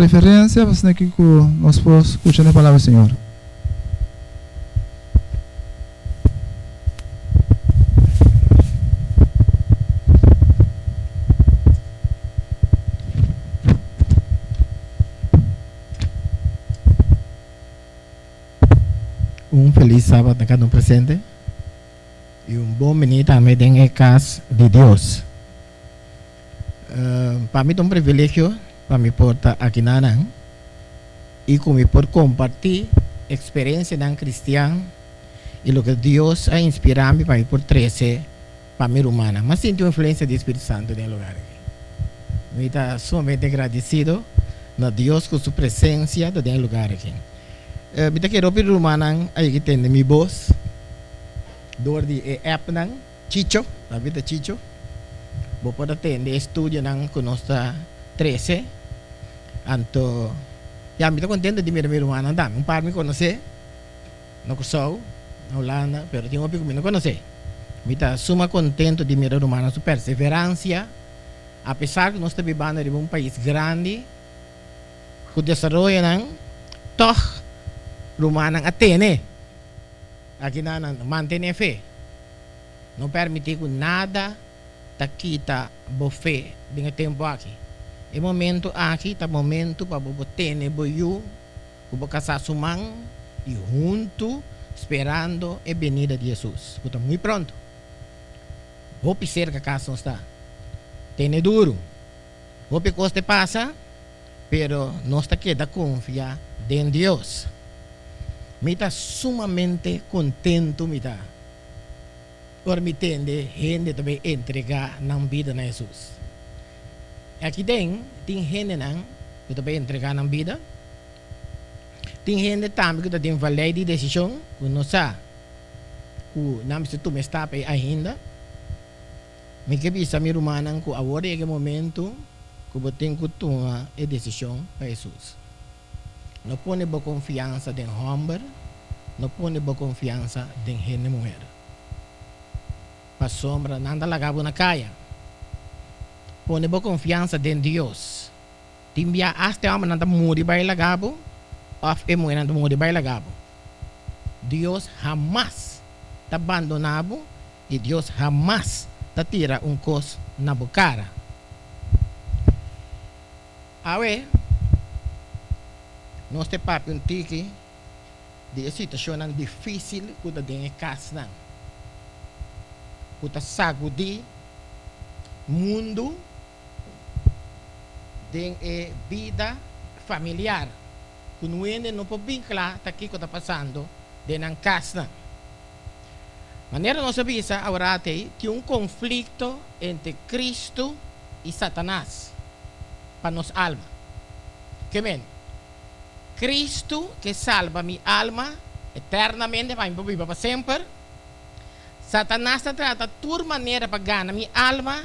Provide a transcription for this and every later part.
Referência, você tem que nós escutando a palavra do Senhor. Feliz sábado a cada presente e bom menino também em casa de Deus. Para mim é privilégio para me portar aqui na Anang e como por compartilhar experiência não cristã e o que Deus ha inspirado para me por trazer para mim humana. Mas sinto a influência do Espírito Santo no lugar aqui. Me está somente agradecido a Deus com sua presença no lugar aqui. Bita quero pedir rumah ay kita mi boss door di app nang Chicho, sabi ta Chicho. Bo pada tende studio nang conosca 13. Anto ya bita contento di mi rumah nang dami. Un par mi conoce. No so, na Holanda, pero tinha pico mi no conoce. Bita suma contento di mi rumah nang su perseverancia. A pesar que nós estamos vivendo em país grande, o desenvolvimento nang toch rumah nang Atene aqui na manter fé não permitir que nada ta kita bofé dengan tempo aqui é momento aqui tá momento para bo tene boyu bo casar sumang e junto esperando a venida de Jesus porque muito pronto vou pisar que a casa não está tene duro vou pe coste passa pero nós está queda confiar em Deus. Me está sumamente contento, me está. Por me entender, gente também entregar na vida na Jesus. Aqui tem gente que também entregar na vida. Tem gente também que tem valer de decisão, que não sabe. Que não se tu me está ainda. Me que bisa mi rumanan que agora é o momento que eu tenho que tomar a decisão para Jesus. Não põe boa confiança em homem, não põe boa confiança em gente mulher. Para sombra, nada lagabo na caia. Põe boa confiança em Deus. Timbia hasta homem nada muri vai lagabo, of e mulher nada muri vai lagabo. Deus jamás te abandonado e Deus jamás te tira cos na bocara. Awe, nós temos papo tiki de situação difícil que está dentro de casa, que está sagudi mundo de vida familiar, que não pode vincular aqui que está passando dentro de casa. Maneira nós sabemos agora tem conflito entre Cristo e Satanás para nossa alma. Que men? Cristo que salva minha alma eternamente, vai viver para sempre. Satanás trata de toda maneira para ganhar minha alma,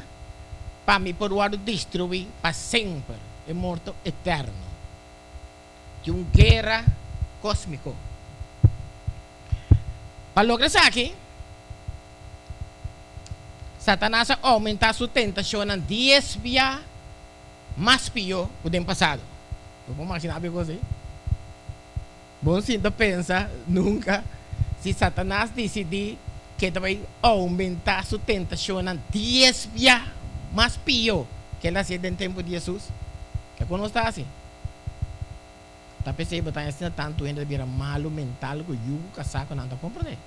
para me poder destruir para sempre, é morto eterno. De uma guerra cósmica. Para lograr isso aqui, Satanás aumenta sua tentação a 10 vezes mais pior do que no passado. Vamos imaginar uma coisa aí? Bom, se não pensa nunca se Satanás decidir que vai aumentar sua tentação a 10 vezes mais pior que ele fazia no tempo de Jesus. Que quando está assim? Está percebendo que está tanto ainda vira malo mental que o casaco não está compreendendo.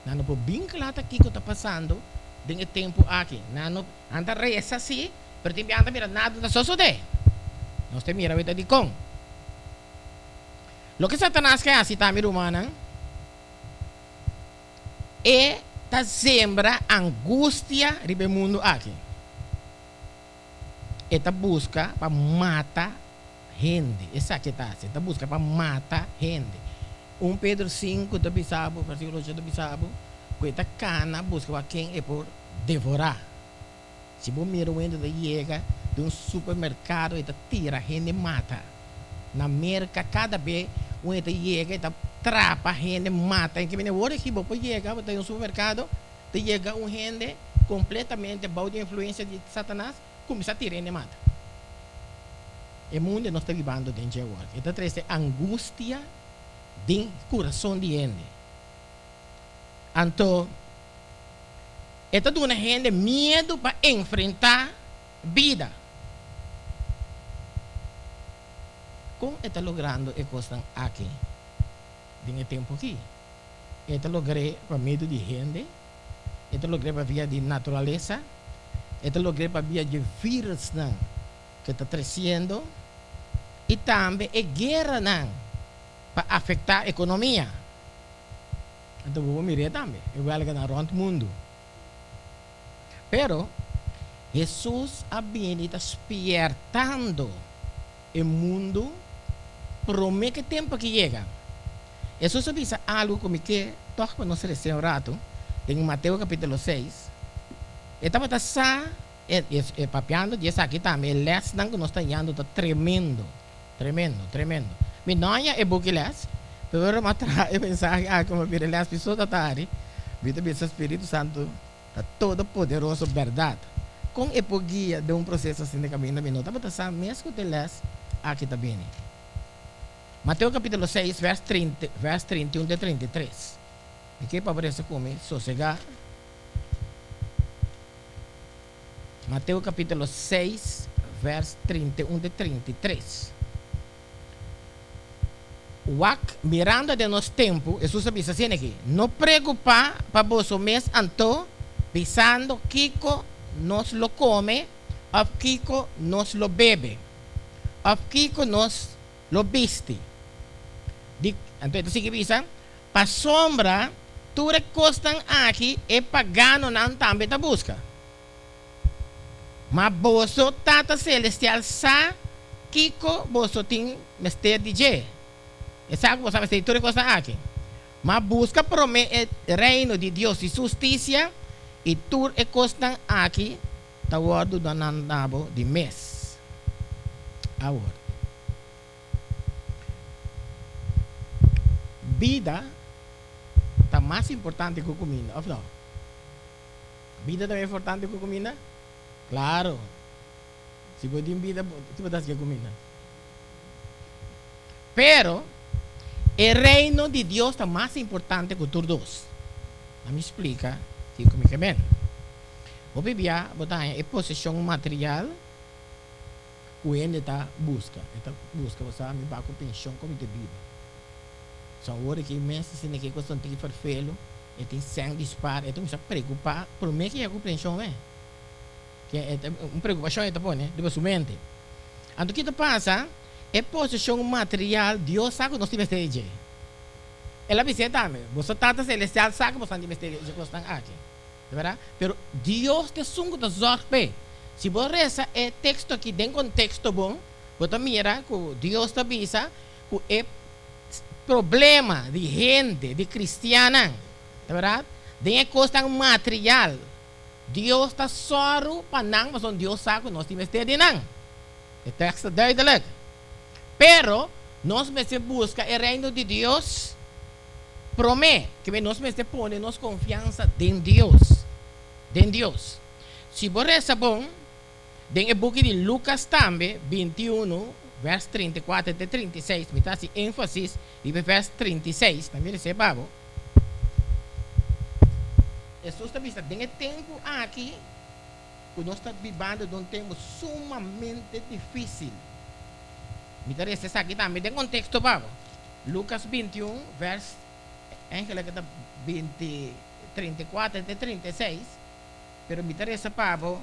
Não pode vincular aqui que está passando dentro do tempo aqui. Não anda reza assim, pero tem anda mira nada da sociedade. Nós temos mira vida de com. Lo que Satanás quer assim também humana é ta sembra angústia no mundo aqui. É ta busca para matar gente. Essa que está assim, ta busca para matar gente. 1 Pedro 5, do bisabo, versículo 8 do bisabo, que ta cana busca para quem é por devorar. Se você mira o ende da chega de um supermercado e ta tira gente mata. Na América cada vez o ende chega e ta trapa gente mata. Em que vem hora que você chega, você tem um supermercado, te chega um gente completamente baixo de influência de Satanás, começa a tirar gente mata. O mundo não está vivendo dentro agora. Então traz angústia do coração de gente. Então, esta dona gente medo para enfrentar vida. Como está logrando e coisa aqui? Tem tempo aqui. Está logrando para medo de gente. Está logrando para via de natureza. Está logrando para via de vírus não, que está crescendo. E também é guerra não, para afetar a economia. Então vou mirar também. Igual que na rond mundo. Pero Jesus viene está despertando o mundo para o mesmo tempo que chega. Jesus avisa algo como que toca para nós receber um rato em Mateus capítulo 6. Estava papiando e essa aqui também o lesson que nós estamos indo está tremendo. Me não é book les. Pero matra eu pensar como vir as pessoas da tarde. Vida do Espírito Santo está todo poderoso, verdade. Com a guia de processo assim de caminho minuto, estava passando mesmo que les aqui também. Mateus capítulo 6, verso 31 de 33. E que para você comer, sossegar. Mateus capítulo 6, verso 31 de 33. Mirando de nosso tempo, Jesus avisa assim aqui: não preocupar para você mesmo, então, pensando que nós lo come, ou que nós lo bebe, ou que nós lo viste. Então, assim que visa, para sombra, tudo que costam aqui é pagano não também da busca. Mas você, Tata Celestial, sabe que você tem mistério de Deus. Sabe que você tudo que costam aqui. Mas busca o reino de Deus e justiça, e tudo que costam aqui, está o do nabo de mês. Agora. Vida está mais importante que a comida, ou não? Vida também é importante que a comida? Claro. Se você tem vida, você vai dar comida. Pero, o reino de Deus está mais importante que os dois. Me explica como é que é. O Bíblia é possessão material que ele está busca. Ele busca, você me vai com pensão como de vida. Só agora que imenso se não que questão tem que fazer feio, e tem sangue dispara, então me preocupar por mim que é a compreensão é. Que é uma preocupação é tá né, de sua mente. Então o que passa é possessão material, Deus sabe que nós temos que ela diz também, você Tata Celestial sabe que você tem que gostar aqui. De verdade? Pero Deus te sungo da zorpe. Se você reza é texto aqui dentro contexto bom, você mira que Deus te avisa que é problema de gente, de cristiana, é verdade? De coisa material. Deus está só para não, mas Deus sabe que nós temos que ter não. O texto é duidelijk. Pero, nós precisamos buscar o reino de Deus, promete que nós precisamos pôr nossa confiança em Deus. Em Deus. Se você reza bom, tem o book de Lucas também, 21, verso 34 até 36, me traz ênfase e verso 36, também recebamos. Jesus está dizendo, tem tempo aqui que nós estamos vivendo de um tempo sumamente difícil. Me traz essa aqui também, tem contexto, babo. Lucas 21, verso 34 até 36, pero me traz essa, babo.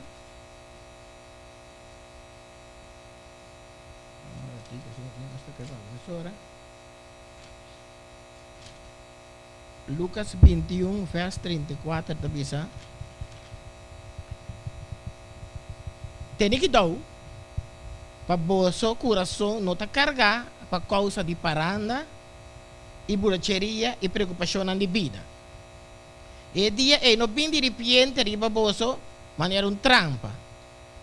Lucas 21, verso 34, da bisa. Tem que dar para vosso coração não te carregar por causa de paranda e borracheria e preocupação de vida. E dia é não vim de repente riba vosso maneira trampa.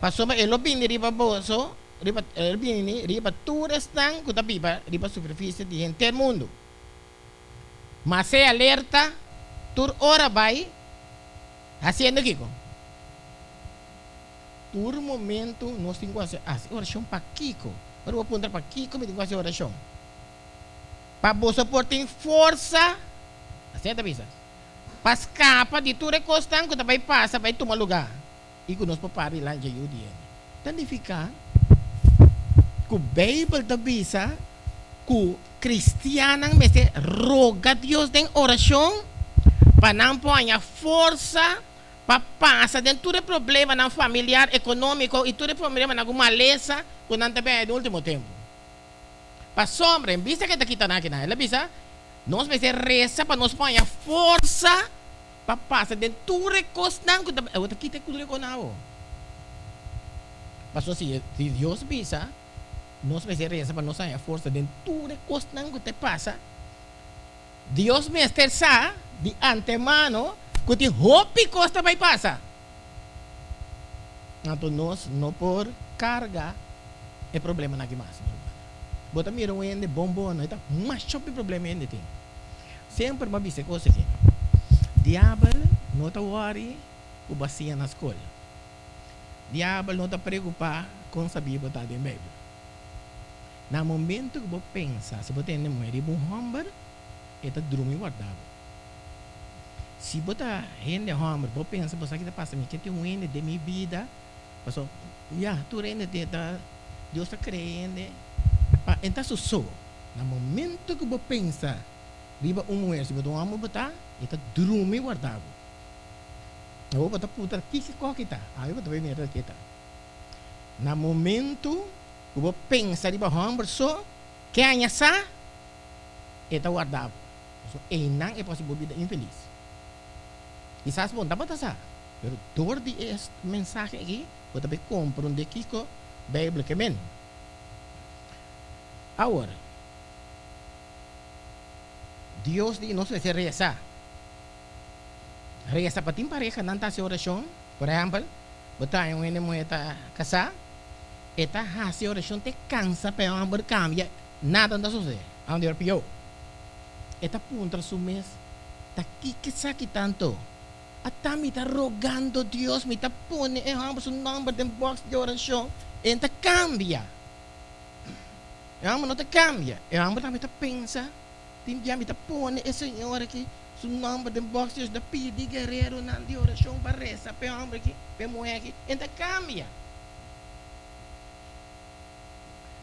Passou mas não vim de riba vosso riba tudo estão que tá riba superfície de gente do mundo. Mas se alerta, tur hora vai haciendo Kiko. Tur momento nós temos que fazer oração para Kiko. Pero vou apontar para aqui como tem que oração. Para você pôr tem força. Assim é bisa. Para escapar de tudo recostando que vai passar, vai tomar lugar. E que nós papari lá de Judia. Tanificar. Que o Bible da bisa. Que cristianos me roga a Deus em oração. Para não pôr força. Para passar de todo problema na familiar, econômico e todo problema na maleza. Que não também é do último tempo. Para sombra, vista que está aqui na quina, ela visa, nós vamos reza para nós pôr força para passar de tudo recostando que eu aqui tem tudo reconao. Mas se Deus visa, nós vamos reza para nós pôr força de tudo recostando que te passa. Deus me esterça de antemano que te hope costa vai passar. Então nós não por carga é problema na que mais. Bota mira um ende bombom, não é? Mas chope problema ende tem. Sempre uma vez coisa aqui. Diabo não está worry com bacia na escola. Diabo não está preocupado com saber botar em Bíblia. No momento que você pensa, se você tem mulher e bom hammer, está dormindo guardado. Se você rende hammer, você pensa, você que está passando, que tem um ende de minha vida, passou, tu rende Deus está crendo. Então, so, no momento que você pensa, riba mulher, se você não ama botar, está dormindo guardado. Eu vou botar aqui que está. Aí você vai ver aqui está. No momento que você pensa, riba hammer, so, que é essa, está guardado. So, não é possível vida infeliz. E sabe, bom, dá para passar. Mas, door de este mensagem aqui, você vai compreender que a Bíblia que vem. Agora, Deus diz nós vai rezar. Rezar para ti pareja não está se oração. Por exemplo, botar um enemigo está casar, está a se oração te cansa para ambos cambia nada não sucede. Onde é pior? Está punta su mês, está aqui que sabe tanto. Até me está rogando Deus, me está pondo em ambos o número de box de oração, então cambia. Eu não te cambia. Eu amo também te pensa. Tim já me te põe esse senhor aqui. Su número de boxes da pidi guerreiro na de oração para reza. Pe homem aqui, pe mulher aqui. Então cambia.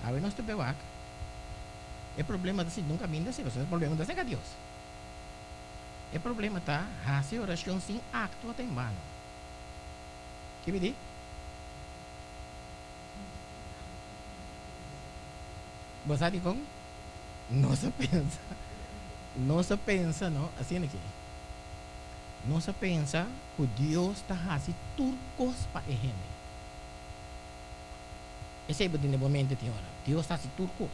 Aí nós te bewak. É problema da nunca vinda se você é problema da seca Deus. É problema tá? Hace oração sem acto até em mano. Que me diz? Você sabe como? Não se pensa. Não se pensa, não? Assim aqui. Não se pensa que Deus está fazendo turcos para a gente. Esse é o momento de hora. Deus está fazendo turcos.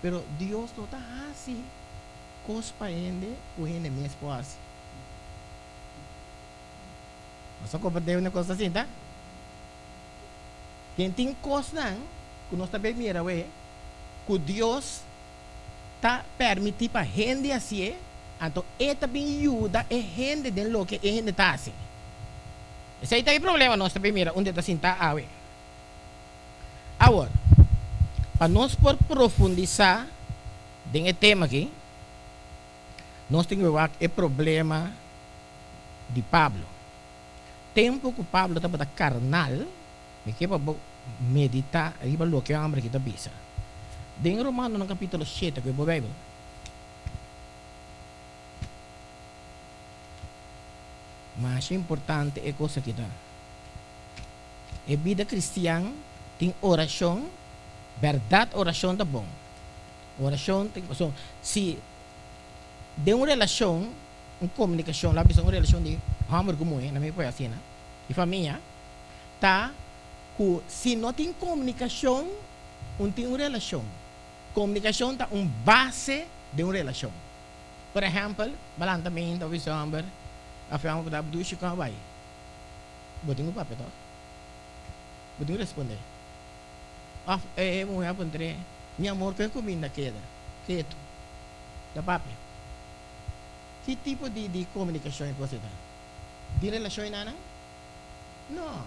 Pero Deus não está fazendo coisas para a gente, o gente mesmo faz. Você compreendeu uma coisa assim, tá? Quem tem coisas não, que nós também mira, que Deus está permitindo para a gente assim, então ele também ajuda a gente de lo que a gente está assim. Esse aí é o problema, nós também mira, onde está assim, tá, agora, para nós por profundizar nesse tema aqui, nós temos que ver o problema de Pablo. Tempo que Pablo estava carnal, me quer meditar, aí para o que a hambre que está bisa. Em Romano no capítulo 7, que é a Bíblia. Mas importante é coisa que dá. A vida cristã tem oração, verdade, oração tá bom. Oração tem oração. Se de uma relação, uma comunicação, lá bisa uma relação de amor como é, na minha foi assim, e família, tá? Que se não tem comunicação, não tem uma relação. Comunicação é uma base de uma relação. Por exemplo, balantamento, talvez amber, a fama da duas que vai. Botinho papel, tá? Botinho responder. Mulher pondré, meu amor, que comida queda? Que é tu? Da papel. Que tipo de comunicação é você tá? De relação não? Não.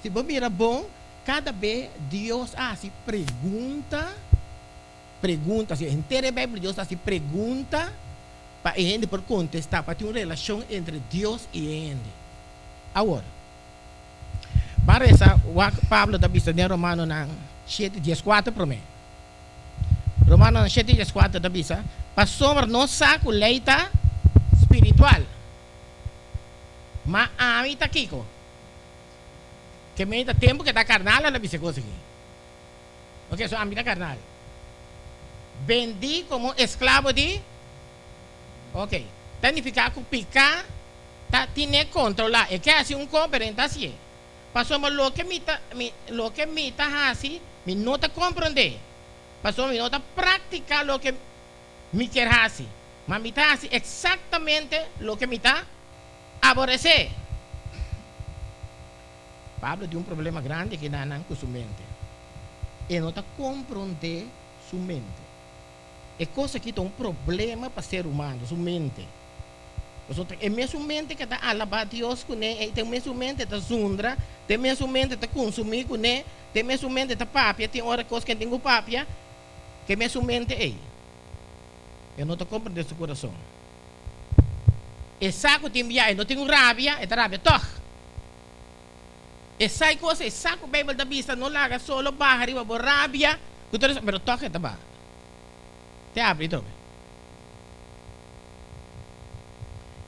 Se você era bom, cada vez Dios hace pergunta, se inteira a Bíblia Deus hace pergunta para a gente por contestar, para ter uma relação entre Deus e a gente. Agora, para essa, Pablo está dizendo em Romano 7:14 para mim. Romano 7:14 está dizendo, para somar não saco leita espiritual. Mas a mim está aqui, que me dá tempo que está carnal, ela diz coisa aqui. Ok, so a mim está carnal. Vendi como escravo de. Ok, significa que picar, tá tiene controlar. É que assim compreende assim. Passou mas lo que me tá assim, me não tá compreender. Passou me não tá praticar lo que me quer assim. Mas me tá assim exatamente lo que me tá aborrecer. Pablo tem problema grande que dá com sua mente. Ele não está compreendendo sua mente. É coisa que tem problema para ser humano, sua mente. É mesmo mente que está alabar Deus com ele, tem mesmo mente que está zundra, tem mesmo mente que está consumir com ele, tem mesmo mente que está papia, tem hora coisa que tem com papia, que mesmo mente é. Eu não estou compreendendo seu coração. E saco tem enviar, não tenho rabia, é rabia, toh. E sai coisa, saco Bíblia da vista, não larga solo, barra, riba, rabia, pero toca, tá bom. Te abre então.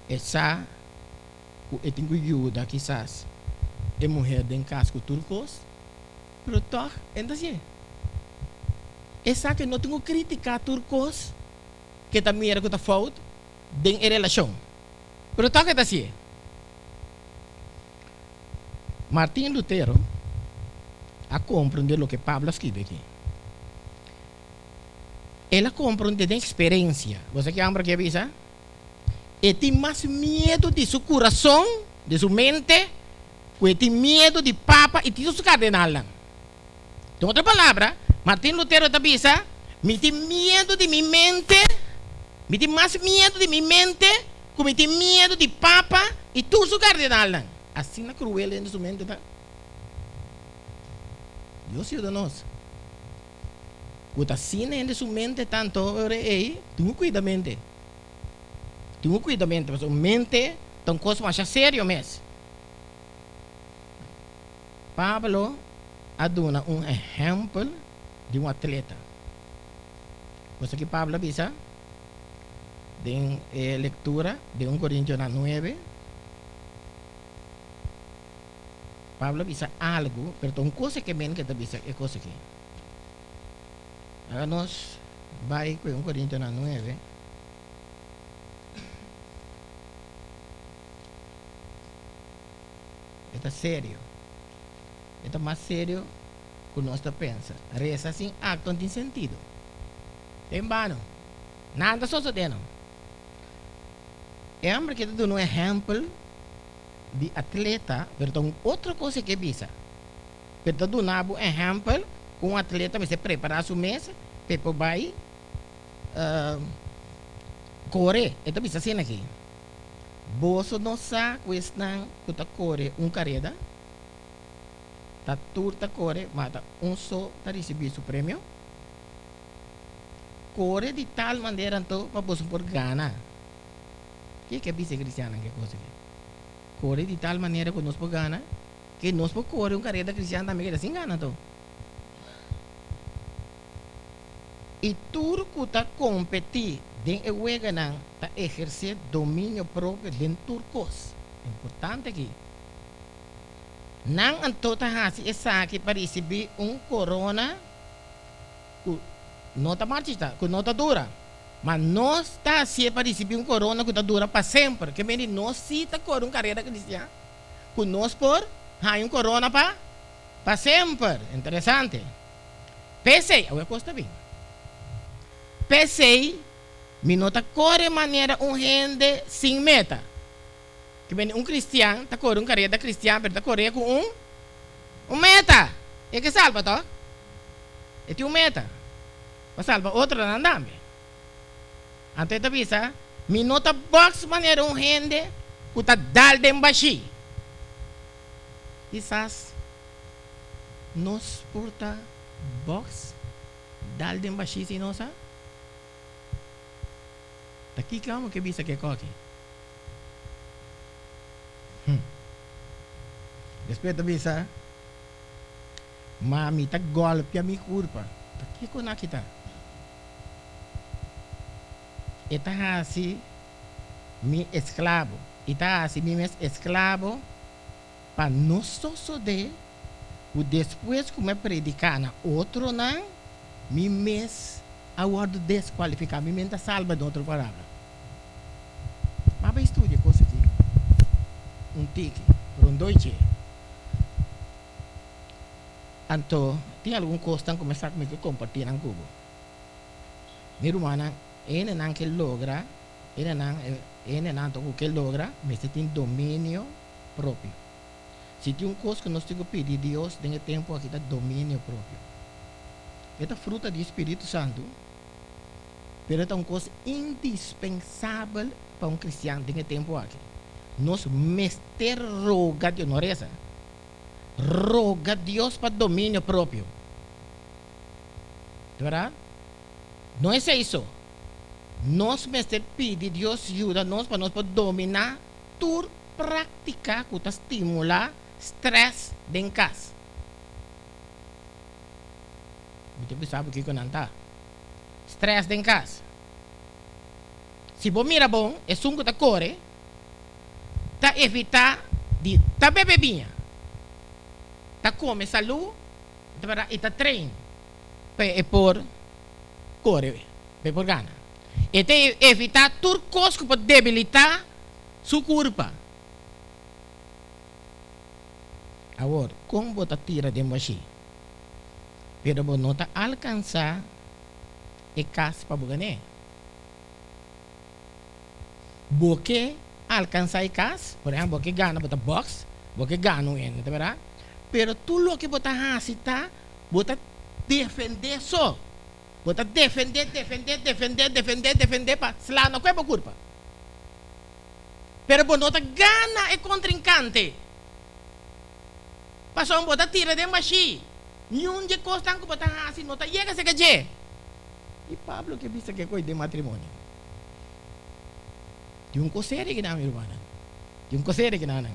Essa eu tenho ajuda quizás é mulher de casco turcos, pero toh ainda assim. Essa que não tenho criticar turcos que também era que tá falta de relação. Pero toh ainda assim. Martin Lutero a compreender o que Pablo escreve aqui. Ela compreende da experiência. Você que ambra que avisa? E tem mais medo de seu coração, de sua mente, que tem medo de papa e de seu cardenal. Em outra palavra, Martin Lutero avisa, me tem medo de minha mente, me tem mais medo de minha mente, que me tem medo de papa e de seu cardenal. Assim na cruel em sua mente, tá? Deus ajuda nós. Quando assim em sua mente tanto, tenha cuidado mente. Tenha cuidado mente, porque a mente é uma coisa mais séria mesmo. Pablo aduna exemplo de atleta. Você que Pablo avisa, de leitura de 1 Coríntios 9, Pablo avisa algo, pero uma coisa que bem que te avisa é coisa que. Agora nós vai com 1 Coríntios 9. Está sério. Está mais sério que nós pensa. Reza assim, acto não tem sentido. Tem vano. Nada só sucedendo. É homem que está dando um exemplo de atleta, pero outra coisa que visa. Pero está dando um exemplo com um atleta vai se preparar sua mesa, para vai correr. Então visa assim aqui. Você não sabe questão que está correr carreira. Tá turta corre, mas só está receber seu prêmio. Corre de tal maneira então para você por ganhar. Que é vice cristiana que coisa que? Corre de tal maneira que nós por ganhar, que nós por correr carreira cristiana também que assim ganha então. E tudo que está competir dentro do ganhar, está exercer domínio próprio dentro dos coisas. Importante aqui. Não antota hasi essa aqui para receber corona que não está marchista, que não está dura. Mas nós está assim para receber corona que está dura para sempre. Que bem, nós sim está correndo carreira cristã. Que nós por corona para sempre. Interessante. Pensei, eu gosto bem. Pensei, me nota corre maneira gente sem meta. Que bem, cristiano está correndo carreira cristã, mas está correndo com meta. É que salva, tá? É tem meta. Para salvar outro não dá. Então, está visa, me nota box maneira gente que está dal de embaixo. Quizás, nos porta box dal den bashisi nosa daqui calma que bisa que coque depois da bisa mami tá golpe a mi curva daqui com a kita eta hasi mi esclavo eta hasi mi mes esclavo para nós só de o depois que me predicar na outro não mi mes aguardo desqualificar mi mente salva de outra palavra mas vai estudar coisa aqui tique por doiche anto tem algum coisa começar comigo compartilhar em cubo mi rumana ene não que logra ene não to que logra mas tem domínio próprio. Se tem coisa que nós temos que pedir a Deus, tem tempo aqui, dá domínio próprio. Esta fruta do Espírito Santo, mas é uma coisa indispensável para um cristiano, tem tempo aqui. Nós mester roga Deus, não é essa? Roga Deus para domínio próprio. Verdade? Não é isso. Nós mester pedir Deus ajuda nós para nós poder dominar, tur praticar, que estimular stress dentro de casa. Você sabe o que não está? Stress dentro de casa. Se você mira bom, é sungo da corre, tá evitar de tá beber bem, tá comer saúde, e tá treino, é por corre, é por gana. E tem evitar tudo coisa que pode debilitar sua corpo. Agora, como você tira de machine? Pero você não está alcançar e casa para você. Você alcançar e casa, por exemplo, você ganha você box, você ganha um tá verdade? Pero tudo o que você faz, você defender só. Você defender para lá não é por culpa. Pero você não ganha e contrincante. Passou um bota tira de machine. Nenhum de coisa que você faz, não está chega a ser que e Pablo que pensa que é coisa de matrimônio. Tem um coceiro que não, minha irmã. Tem um coceiro que não.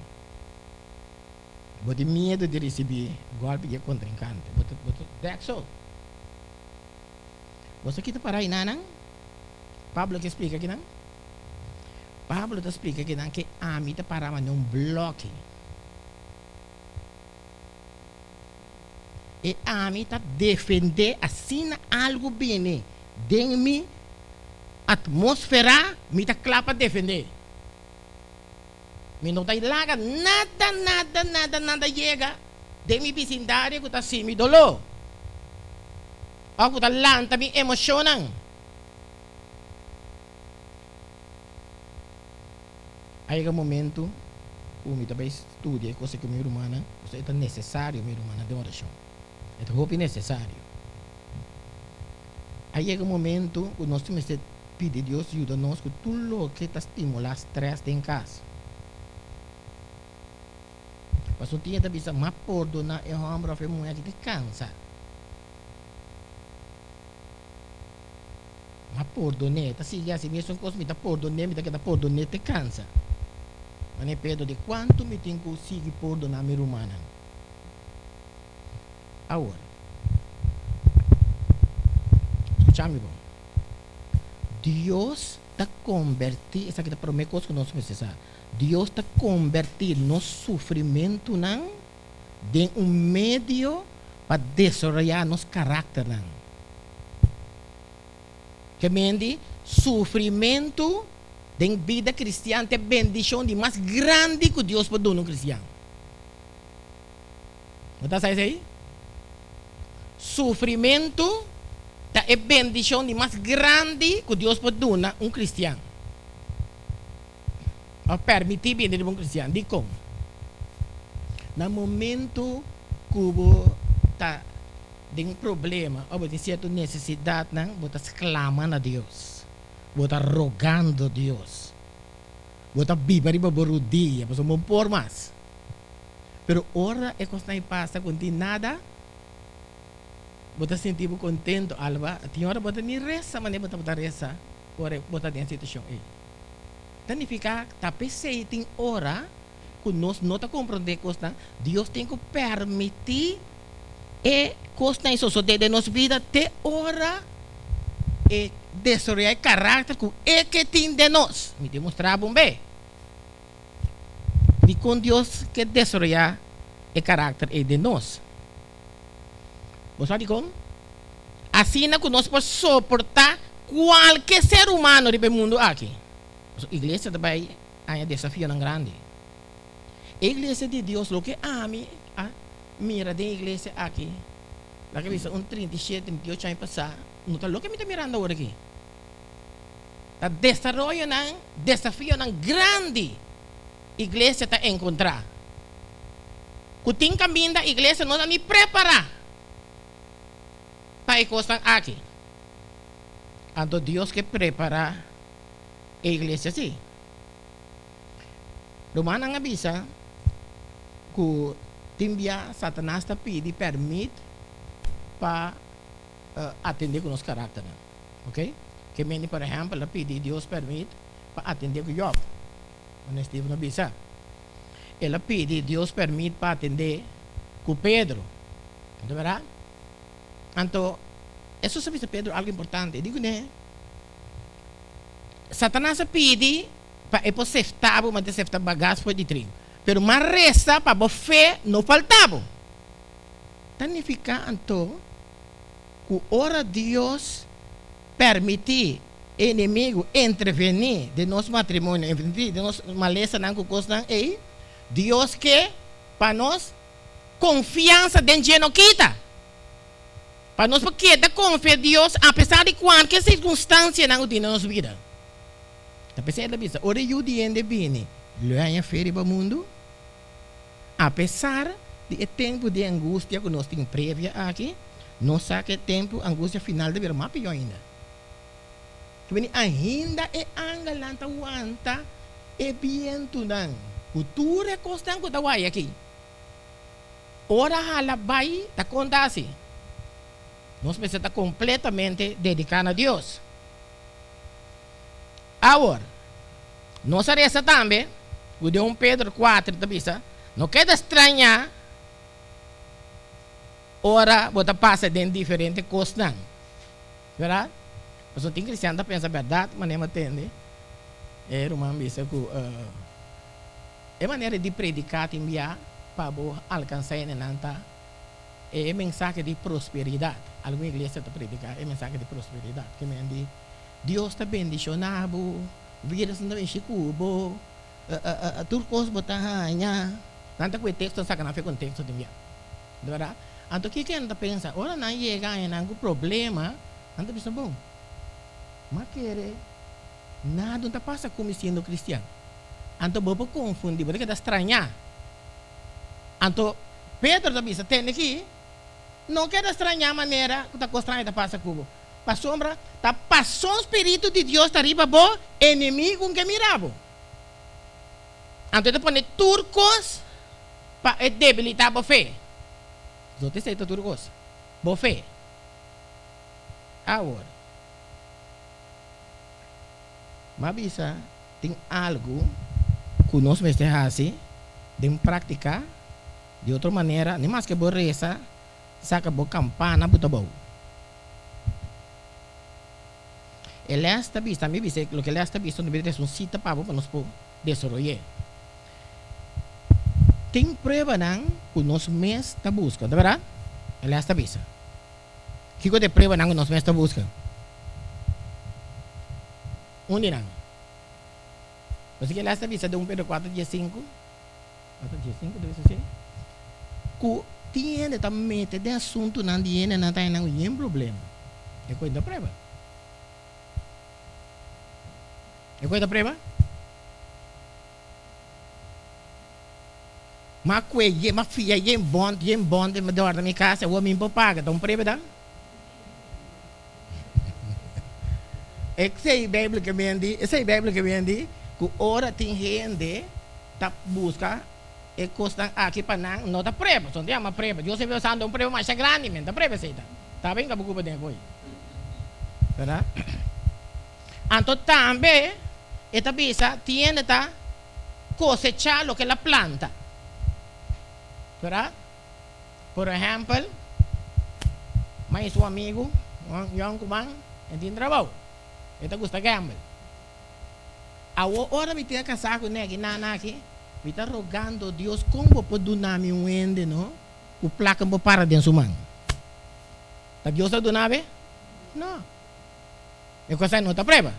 Você medo de receber golpe de contrincante. Você dexo. Você que está para aí, não? Pablo que explica aqui, não? Pablo está explica aqui, não, que a mim está para num bloco. E a mim está defender assim algo bem dentro de atmosfera, me está claro para defender. Me não está lá nada chega de mi vecindário que está assim me dolor. Algo está lá também emocionam. Aí é momento o me também estuda coisa que minha irmã, isso é necessário minha irmã de oração. É roupa necessário. Aí é o momento que nós temos que pedir a Deus ajuda nós com tudo o que está estimulando estresse em casa. Mas o dia da bisa mas perdonar é uma obra mulher que cansa. Mas perdonar, tá siga assim mesmo coisa me tá perdonar, me tá que tá perdonar te cansa. Mas é perdo de quanto me tem que conseguir perdonar minha irmã. Agora, escute-me bom. Deus está convertindo, essa aqui é a primeira coisa que nós precisamos. Deus está convertindo nosso sofrimento em um meio para desenvolver nosso caráter. Que mende sofrimento em vida cristã é bendição de mais grande que Deus pode dar no cristiano. Não está sabendo aí? Sofrimento é bendição de mais grande que Deus pode dar um cristiano. A permitir bem de um cristiano. De como? No momento que você está de um problema, ou de certa necessidade, você está clamando a Deus. Você está rogando a Deus. Você está vivendo por um dia, você não pode mais. Pero ora é que você não passa com nada Bota sentir contento, alba. Tinha hora bota ni reza, mas nem bota reza. Ora bota dentro da situação. Significa, tapi sei tem hora que nós não tá compreender coisa. Deus tem que permitir e coisa isso só de nossa vida ter hora e desenvolver caráter que tem de nós. Me demonstrar bem. E com Deus que desenvolver o caráter de nós. Você sabe como? Assim é que nós podemos suportar qualquer ser humano do mundo aqui. A igreja também é um desafio grande. A igreja de Deus, o que ami, mira da igreja aqui. Lá que visa 37, 38 anos passar, não está louco que me está mirando agora aqui. O desafio grande. A igreja está a encontrar. Que tem caminho da igreja não está nem preparar para encostar aqui. Então Deus que prepara a igreja sim. Romana nga bisa que timbia Satanás está pedi permite para atender com os caráter, ok? Que meni por exemplo ela pedi Deus permite para atender com Job, mas Steve não bisa. Ela pedi Deus permite para atender com Pedro, não é verdade? Então isso sabe Pedro algo importante. Digo né? Satanás pede para é possível, mas é bagagem foi de trigo. Pero uma reza para a fé não faltava. Significa então que ora Deus permitir inimigo intervenir de nosso matrimônio, de nossa maleza não que coisa é Deus que para nós confiança dentro de nós quita. Para nós porque da confiança em Deus apesar de qualquer circunstância na nossa vida. Apesar da bisa, ora eu diende bene, loanha feri para o mundo. Apesar de tempo de angústia que nós temos prévia aqui, nós sabe que tempo angústia final de vir mais pior ainda. Que ainda é angalanta wanta e biento não. Futuro é constante que tá aqui. Ora hala vai tá conta assim. Nós precisamos estar completamente dedicados a Deus. Agora, nossa reza também, o de 1 Pedro 4, não quer estranhar, ora, você passa de diferentes coisas, não. Verdade? Mas tem cristiano que pensa a verdade, mas não entende. É uma missa que é maneira de predicar, de enviar, para alcançar é mensagem de prosperidade. Alguma igreja está predicando, é mensagem de prosperidade. Que me diz, Deus está bendicionado, vidas não enche cubo, tudo coisa botar ranha. Nada com o texto, saca na fé com o texto de enviar. De verdade? Então, o que anda pensa? Ora, não chega em algum problema, anda pensa, bom, mas querer, nada não está passa como sendo cristiano. Então, vou confundir, vou ter estranhar. Então, Pedro está pensa, tem aqui, não quer estranhar a maneira que está constrangido a passa cubo. Para sombra, tá passou o Espírito de Deus tá riba bo inimigo que mirava. Então ele põe turcos para debilitar a fé. Você aceita turcos? Boa fé. Agora, mas bisa tem algo que nós mesmos assim, de praticar de outra maneira, nem mais que boa reza, saca boa campana, buta bom. Ele está visto, também dice que lo que ele está visto no vídeo é cita para nós desenvolver. Tem prova não que nós mesmos está buscando, verdade? Ele está visto. Que coisa de prova não que nós mesmos está buscando? Onde não? Porque ele está visto de 1 Pedro 4, dia 5. 4, dia 5, deve ser assim. Que tiene também de assunto não tiene não tem nenhum problema. É coisa da prova. É coisa da prova? Mas coelho, mas filha, jem bond, me dá na minha casa, o homem paga, então prova dá? É que sei Bíblia que me diz, que ora tem gente tá busca e costa aqui para não tá prova, só tem uma prova. Eu sempre usando prova mais grande, men, tá prova sei tá. Tá bem que a buku de boy. ¿Verdad? Entonces también esta bisa tiene que cosechar lo que la planta. ¿Verdad? Por ejemplo, mais su amigo, Young Kuman, en trabajo. Esta gusta gamble. Ahora me tiene que casar con él, nada aquí. Me está rogando Dios como puede donarme un ende, ¿no? O placa me para de su mano. ¿Está Dios a donar? No. Es cosa no está prueba.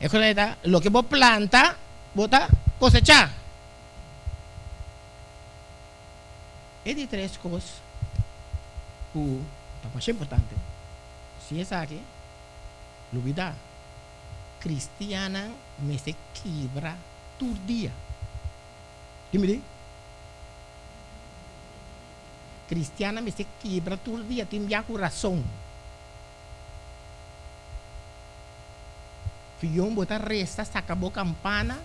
Es cosa lo que vos planta, vos cosechar. Es de tres cosas que está más importante. Si es aquí, la vida cristiana me se quiebra todo el día. Dime. Cristiana me se quiebra todo el día, tiene ya razón. Fión bota resta, saca a campana,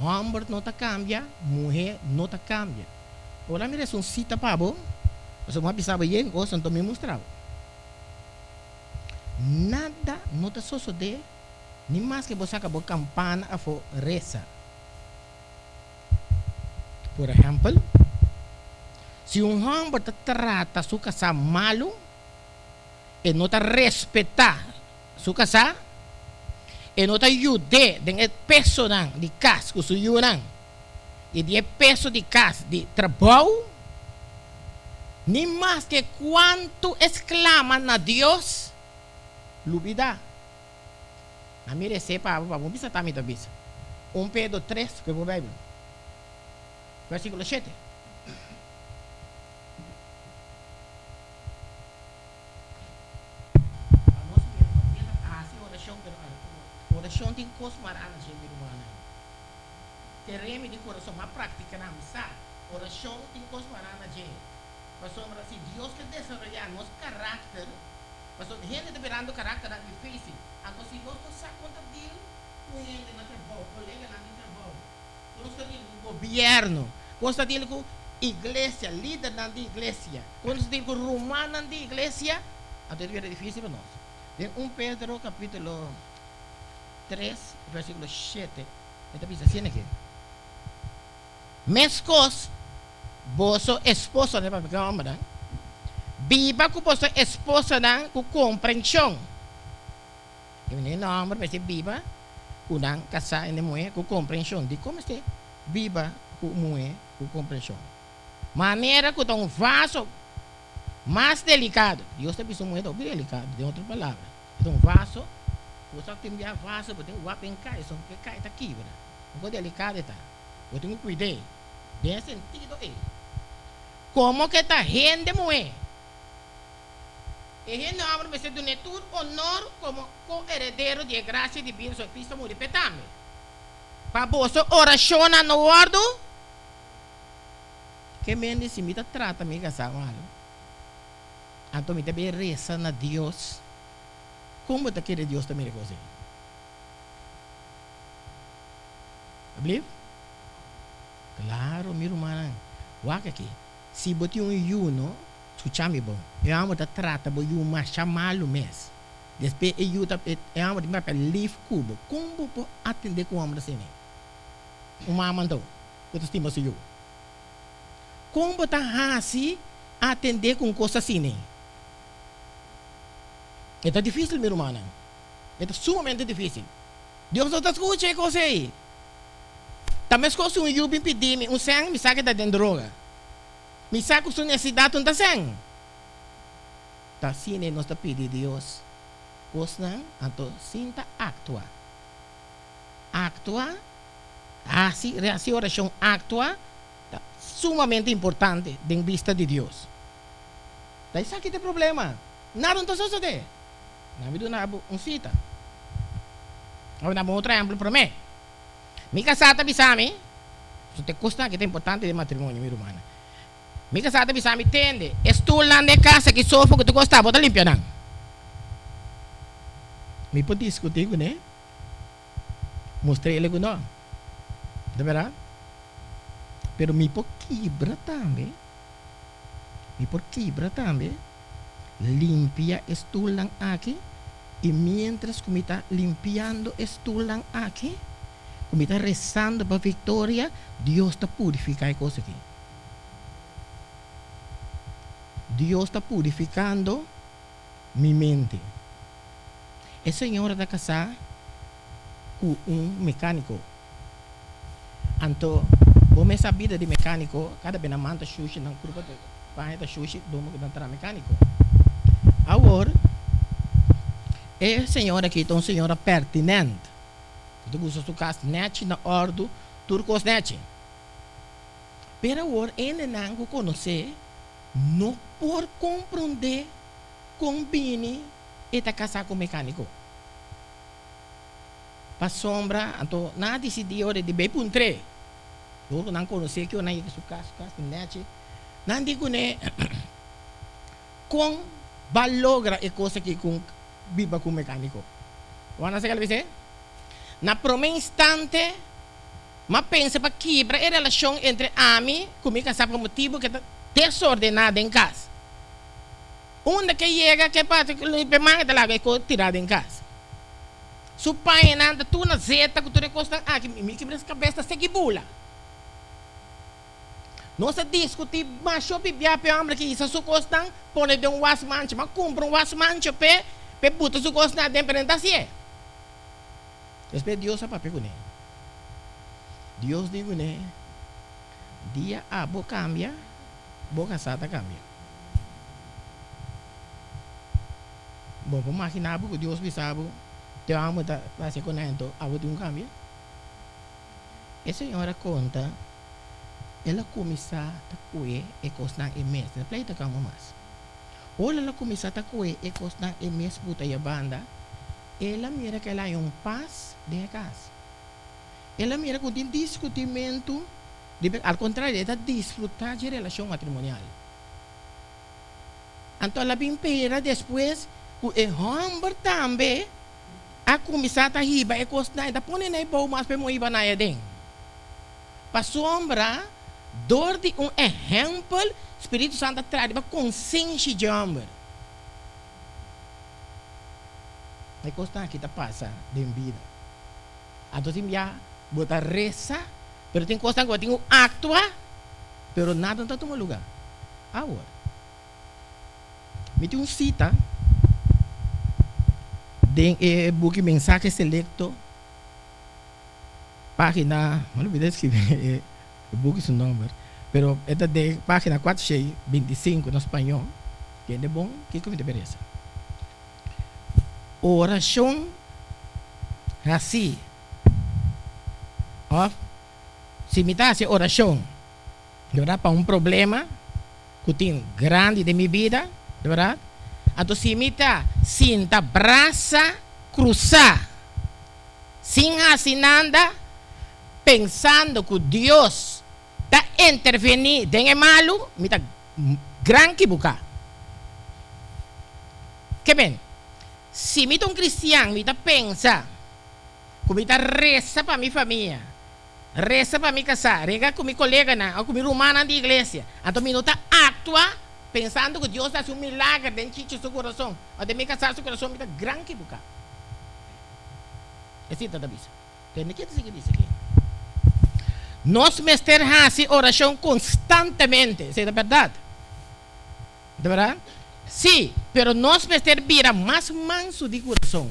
hombre no te cambia, mujer no te cambia. Ahora mira, es un cita para vos. Você não pensava em o Santo me mostrava. Nada não te sucede, nem mais que você acabou campana a for reza. Por exemplo, se um homem te trata sua casa malo e não te respeitar sua casa, e não te ajuda com o peso de casa que você ajuda, e de peso de casa de trabalho, ni más que cuanto exclaman a Dios, lo vida. A mí sepa, vamos a también también. 1 Pedro 3, que es la Biblia. Versículo 7. Oração tem coisas maravilhosas, meu irmão. Queremos de coração, mas prática na missa. Oração tem coisas maravilhosas. Pastor, si Dios que desarrollar nuestro carácter, pastor, gente está mirando carácter es difícil. Entonces, si Dios no sabe cuánto deal, cliente no trabajo, colega no trabajo, cuando está deal con gobierno, cuando está deal con iglesia, líder de iglesia, cuando está deal con romana de iglesia, entonces es difícil para nosotros. En 1 Pedro capítulo 3, versículo 7, esta dice así aquí. Mescos vosso esposo ne para homem, viva com vosso esposo né com compreensão. Que nem homem mas viva com não casar em mulher com compreensão. De como se viva com mulher com compreensão. Maneira que um vaso mais delicado. Deus te pisa mulher bem delicado, de outra palavra. Então vaso, você tem que vaso, você tem que guardar em casa, só que cai tá quebra. Não delicado tá. Você tem que cuidar. Tem sentido aí. Como que está gente mulher? E gente homem vai ser do todo honor como co-herdeiro de graça divina sobre Cristo morrer petame. Para você oração no ordo. Que me se me trata me casar mal. Então me deve rezar na Deus. Como te quer Deus também coisa? Believe? Claro, meu irmão. Waka aqui. Se bote yuno, escutame bom. Eu amo da trata, bo yu mas chamalo mes. Depois eu amo de mapa leaf cubo. Como po atender com homem assim? Uma mandou. Eu estima se eu. Como tá assim atender com coisa assim? É difícil, meu irmão. É sumamente difícil. Deus não está escutando coisa aí. Também se um yubi pedir um sangue me saca da droga. Me saca sua necessidade não sangue. Tá assim nós está pedindo Deus. Osnan, então sinta actua. Actua. Assim, reação oração actua. Tá sumamente importante em vista de Deus. Daí sabe que tem problema. Nada não está sucedendo. Não me dá cita. Agora dá outro exemplo para mim. Mi casata bisami, so te custa que é importante de matrimônio, meu irmão. Mi casata bisami tende, estou lá de casa que sofro que tu gosta, bota limpia não. Me pode discutir com ele, mostrei ele com não, de verdade. Pero me pode quebrar também, limpia estulang aqui. E mientras como está limpiando estulang aqui, como está rezando para vitória, Deus está purificando coisas aqui. Deus está purificando minha mente. A senhora está casada com mecânico. Então, vou saber de mecânico, cada vez mais manta xuxa na curva de pai da xuxa, domo que não mecânico. Agora, a senhora aqui é uma senhora pertinente. Tu usa sua casa net na ordem, turcos net. Pero agora, ainda não conhecer, não por compreender, combine e está casado com mecânico. Para sombra, então, nada decidiu de B.3. Eu não conhecer que eu não ia sua casa net. Não digo, né? Com balogra e coisa que com viva com mecânico. Vamos a ver? Na primeiro instante, mas pensa para quebrar a relação entre a mim, comigo casar por motivo que está desordenada em casa. Onde que chega, que passa, que o pemanga da lago é tirado em casa. Su pai anda tu na zeta, que tu recosta, que me quebra a cabeça, segue bula. Nós discutimos, mas eu bebia para homem que isso su costan, põe de wasmanche, mas compra wasmanche pe puta su costan dentro da cie. Después Deus apa pegou né? Deus digo né? Dia a bo cambia, bo casada cambia. Bom, vamos imaginar que Deus pensava, te vamos a fazer com então, a de um cambio. A senhora conta, ela começa a comer e costar em mês, na pleita calma mais. Ou ela começa a comer e costar em mês puta e a banda, ela mira que ela é paz de casa. Ela mira que tem discutimento, ao contrário, ela desfrutar de relação matrimonial. Então ela vem pera depois, o homem também, a começar a riba e costar, e põe na boa mais para moiba na edem. Para sombra, dor de exemplo, Espírito Santo traz para consciência de homem. É coisa que está passa de vida. Então tem já botar reza, pero tem coisa que tem actuar, pero nada não toma lugar. Agora, me tem cita de book mensagem selecto, página, não olvidei escrever o book seu número, pero é de página 425 no espanhol, que é bom, que me interessa. Oração assim, se me dá oração, de verdade, para problema que tem grande de minha vida, de verdade, então se me dá, sinta braça cruzar, sem assinanda, pensando que Deus está intervenir, tem malo, me dá grande que buscar. Que bem? Se me um cristiano, me pensa, como me reza para minha família, reza para me casar, rega com meu colega, ou com meu irmão na igreja, então me nota atua, pensando que Deus faz milagre dentro de seu coração, ou de me casar seu coração, me dá grande que buscar. É assim, tá bisa. Tem que seguir isso aqui. Nós mestres fazem oração constantemente, isso é verdade? De verdade? Sim, pero nós mestres vira mais manso de coração.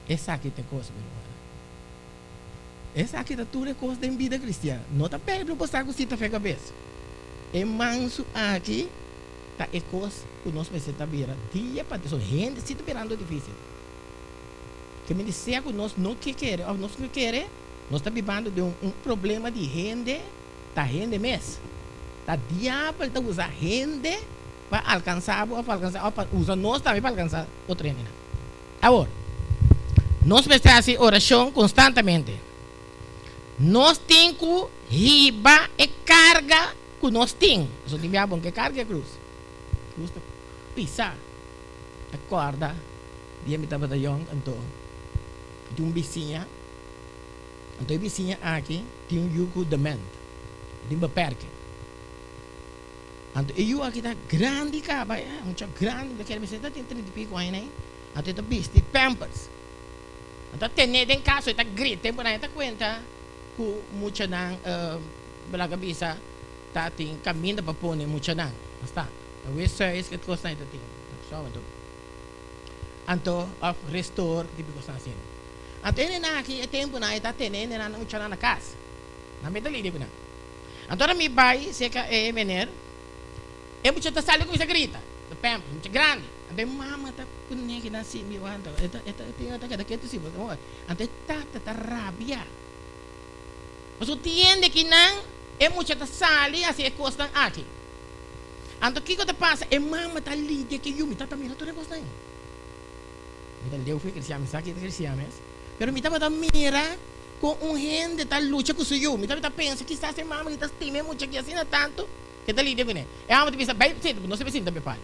Essa aqui tem coisa, meu irmão. Essa aqui é tudo coisa da vida cristã. Não está bem para postar com cita fé cabeça. É manso aqui, tá é coisa que nós mestres tá vira. Dia para isso, gente se está virando difícil. Que me disser que nós não queremos, nós não queremos, nós está vivendo de um problema de gente, tá gente mesmo. Tá diabo tá usar gente para alcançar, para usar nós também para alcançar o treino. Agora, nós precisamos fazer oração constantemente. Nós temos que riba e carga que nós temos. Nós temos que carga a cruz. Cruz para pisar. Acorda. Dia me estava dando então. Tem vizinha. Então a vizinha aqui tem yugo de mente. Tem beperking. Anto eu aqui tá grande caba, muito grande, daquele você tá tem 30 e pico aí, né? Anto tá bisti Pampers. Anto tem em casa, tá grita, por aí tá conta, com muita não belaga bisa, tá tem caminho para pôr muita não, está. O isso é isso que custa aí tá tem, só anto of restore tipo coisa assim. Anto ele na aqui é tempo na tá tem na muita na casa. Na medalha de puna. Anto na mi bai se que é venir. É muito tá sali com essa grita. The pamp, muito grande. Ante mama tá punya que nasi mi wanto. Eta kada que tu sih bos. Ante tá rabia. Você entende que não é muito tá sali assim é costa aqui. Ante que que passa? É mama tá lidia que eu me tá também tu costa aí. Me tá leu foi que se chama saque que se chama. Pero me tá mira com gente tá luta com o seu. Me tá pensa que está sem mama que tá estima muito que assim tanto. Que tal dia begini? Amo tu bisa baik sih, não se besinta be palo.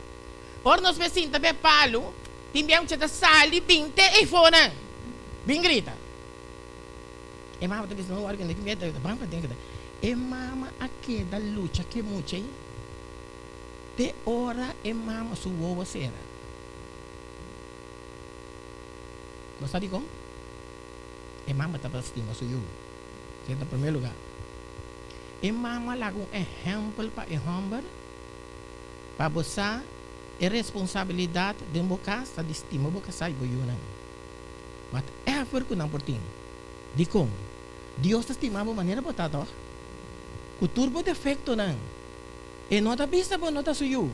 Or não se besinta be palo, timbiam cerita sali binte fona, bing grita. Mama tu bisa não organ que me dá, bang pada que mama aqui da luta que muito aí. De hora mama suou será. Gostar de como? Mama tá para estima suyo. Certo primeiro lugar. Mama lagu exemplo para homem para você a responsabilidade de boca sa de estima boca sai boiuna. Whatever que não portinho. De como? Deus te estima de maneira botada. O turbo defecto não. E não está vista por não está suyo.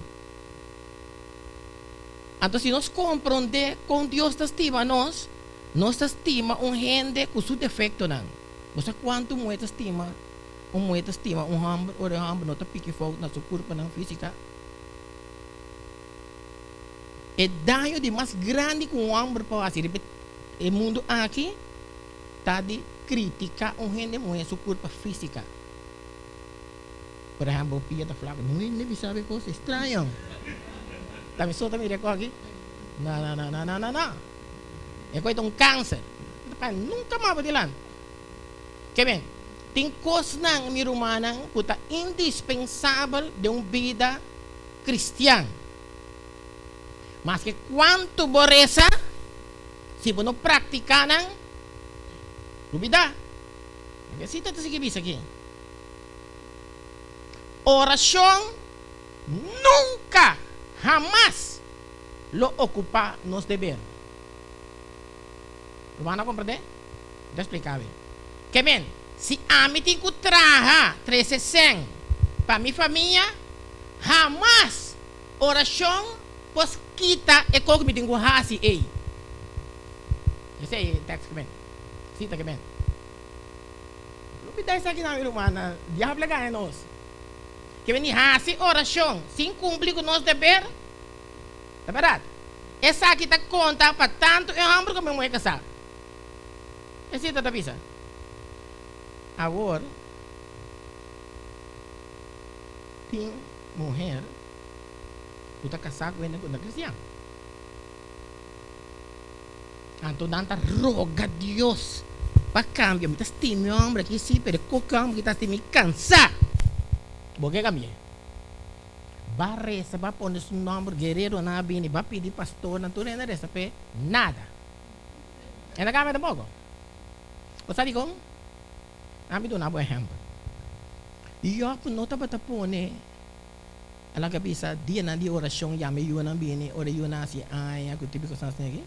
Então se nós compreender com Deus te estima nós estima gente com seu defecto não. Você quanto muito estima moeda estima hambre ou hambre não tá pique fogo na sua corpo não física é dano de mais grande que hambre para assim o mundo aqui tá de criticar gente moeda sua corpo física por exemplo pia da flaca não sabe coisa estranha tá me solta me recorre não é coisa câncer nunca mais vai lá que bem tem coisas na minha humana que é indispensável de uma vida cristã. Mas que quanto borreza, se você não praticar, não duvida. Assim está se que aqui. Oração nunca, jamás lo ocupa nos dever. Vamos a compreender? Vou explicar bem. Que bem? Se a mim tem que trabalhar 360 para minha família, jamais oração pois quita e como me tem que fazer aí. Esse é o texto que vem. Cita que vem. Não me dá isso aqui na minha irmã, diabo ganha nós. Que vem fazer oração, sem cumprir com o nosso dever. É verdade? Essa aqui está conta para tanto eu amo como eu vou casar. Esse é o que está agora tem mulher que está casada com uma cristã. Então nanta roga Deus para cambiar. Me estime homem que se perde qualquer homem que está estime cansar. Porque cambia. Vai reza, vai pôr seu nome guerreiro na bini, vai pedir pastor na tua renda reza pe nada. É na cama tampouco. Você sabe como? Kami doon abo exemplo. Iyo po nota ba tapone alaga bisa dia na di orasyon yame yun ang bini ora yun na si ay ako tipiko sa snegi.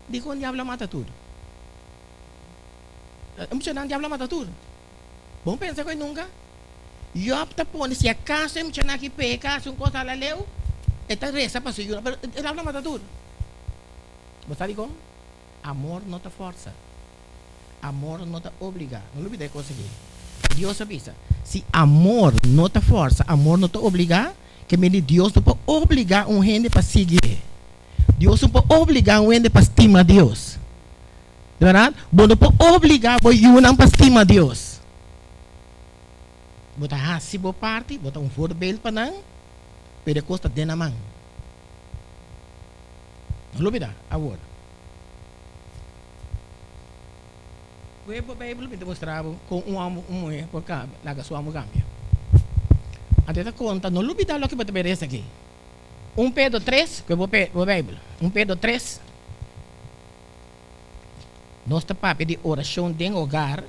Di ko diablo mata tudo. Siya nang diablo mata tudo. Bom pensa ko nunca. Iyo po tapone si acaso siya nakipeka sung ko sa laleu. Eta reza pa siyo pero diablo mata tudo. Basta di ko amor não te força. Amor não te obriga. Não olvide a coisa aqui. Deus avisa. Se amor não te força, amor não te obriga, que me Deus não pode obrigar gente para seguir. Deus não pode obrigar gente para estimar Deus. De verdade? Você não pode obrigar você para estimar Deus. Você hasi boa parte, você voorbeeld para não, pero costa de na mão. Não olvide agora. O Bible me demonstrava com mulher por cá, na sua cambia. Até da conta, não lubida lo que você merece aqui. 1 Pedro 3, que eu vou Bíblia. 1 Pedro 3. Nossa papo de oração de hogar,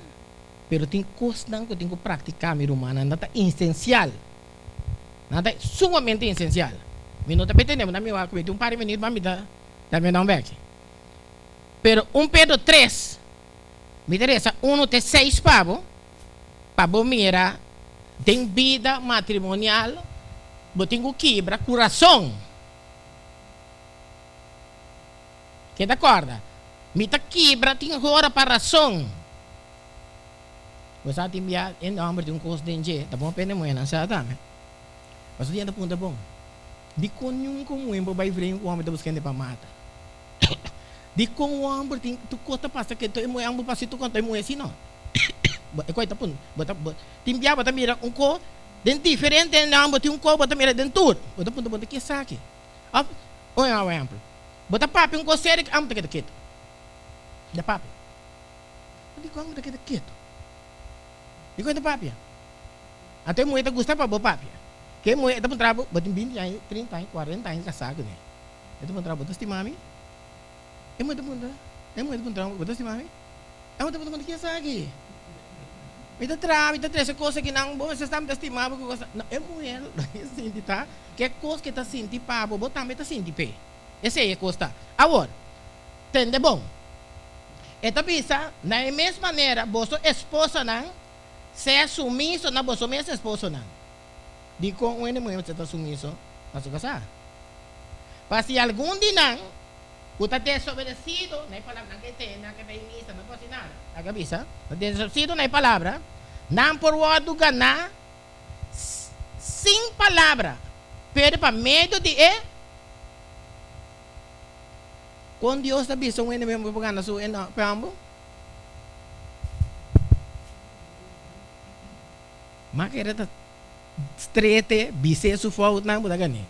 pero tem coisas que eu tenho que praticar, minha irmã, nada essencial. Nada sumamente essencial. Me não está entendendo, na minha coisa, um par de minutos, mas me dá um back. Pero 1 Pedro 3, me interessa, 1 até 6 pavo, pavo mira, tem vida matrimonial, eu tenho que quebrar coração. Que da corda? Me tá quebra, tem hora para razão. Você tem enviar em nome de curso de engenharia, tá bom? Pena moeda, não sabe também. Mas o dia da ponta bom. De conhum como um vai vir um homem da buscando para mata. De com o homem tem tu conta passa que tu é um passo tu conta é moeda assim não. É coisa pun, bota tem enviar bota mira um co den diferente não bota um co bota mira dentro. Bota ponta bota que saque. Olha o exemplo. Bota papo um co sério que amo te quieto. Da papo. Di ko amo te quieto. Di ko da papo. Até moeda gusta para bo papo. Que moeda pun trabo bota 20 anos, 30 anos, 40 anos casado né. Itu pun trabo bota mami. Moeda pun trabo bota mami. Amo te pun que saque. Ita três coisas que não bom, você está me estimando com coisa. Não, é mulher, sente tá? Que coisa que tá sentindo para bobo também tá sentindo pé. Esse aí é coisa. Agora, entende bom? Esta pisa, na mesma maneira, vossa esposa não se sumiso na vossa mesma esposa não. Digo, um mulher você está sumiso na sua casa. Mas se algum dia não, você está desobedecido, não é palavra que tem, não é que tem missa, não pode nada. A cabeça, desobedecido não é palavra, não por word ganar, sem palavra, pero para medo de quando Deus está visto um inimigo para ganhar sua pambo, mas que era estreite, bicesso forte não pode ganhar.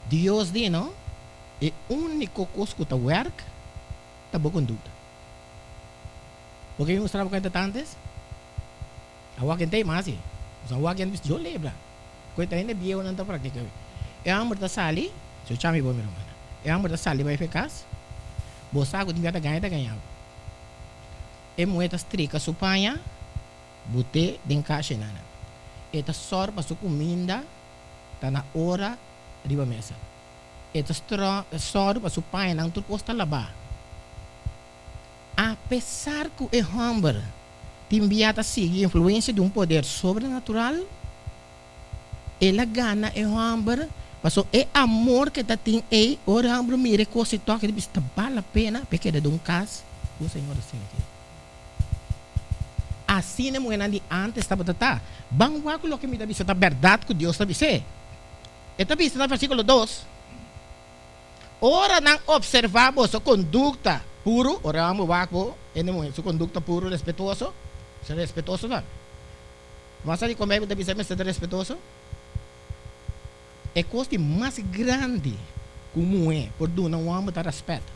Deus diz não, é o único coisa que está work, está boa conduta. Porque eu mostrava com ele antes, a wagen tem mais, a wagen eu lembro, coisa ainda bem eu não estou praticando. É amor da sali, se eu chamo bom meu irmão. É amor da sali vai ficar, você agora tem que ganhar. É moeda estrica supanha, bote de caixa nana. Eta sorba su comida, tá na hora de a mesa. Eta sorba su pai não tu costa lavar. Apesar que é humble, te enviada a seguir influência de um poder sobrenatural, ela gana é humble. Mas é amor que tem aí, ora ambro mire coisa toque de vista vale a pena, porque é de um caso, o Senhor assim aqui. Assim não é nada antes estava tá. Vamos lá com o que me dá vista a verdade que Deus está dizendo. Está visto no versículo 2. Ora não observar sua conduta puro, ora vamos lá com sua conduta puro, respeitoso, ser respeitoso não. Mas ali como é que deve ser respeitoso? É coisa mais grande como é, por dar um homem dar respeito.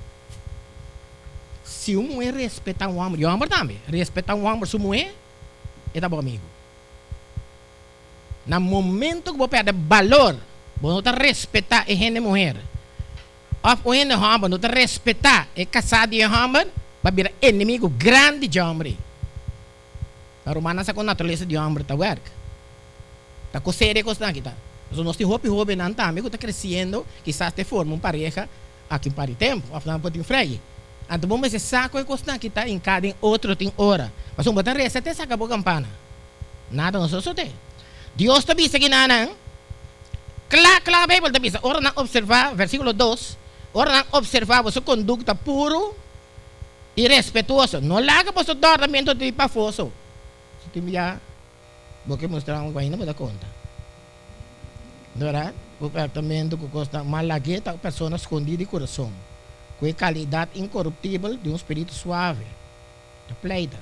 Se um mulher respeitar um homem, e o homem também, respeitar um homem, se um mulher, é bom amigo. No momento que você perde valor, você não está respeitar a gente mulher. Ou a gente homem não está respeitar, é casado e homem, vai virar inimigo grande de homem. A romana sa com a natureza de homem está work. Está com série com isso aqui. Mas nós temos hobby não também que está crescendo, quizás te forma uma pareja aqui para o tempo, afinal pode freio. Então vamos esse saco e costa que está em cada outro tem hora. Mas um botar receta saca a campana. Nada não só tem. Deus está vista que não. Claro, a Bíblia está vista. Ora não observar, versículo 2. Ora não observar a sua conduta puro e respetuoso. Não larga para o seu dormimento de pafoso. Se tu me já, vou mostrar uma coisa, não me dá conta. Verdade? O tratamento que custa malagueta a pessoa escondida de coração. Com a qualidade incorruptível de um espírito suave. Da pleita.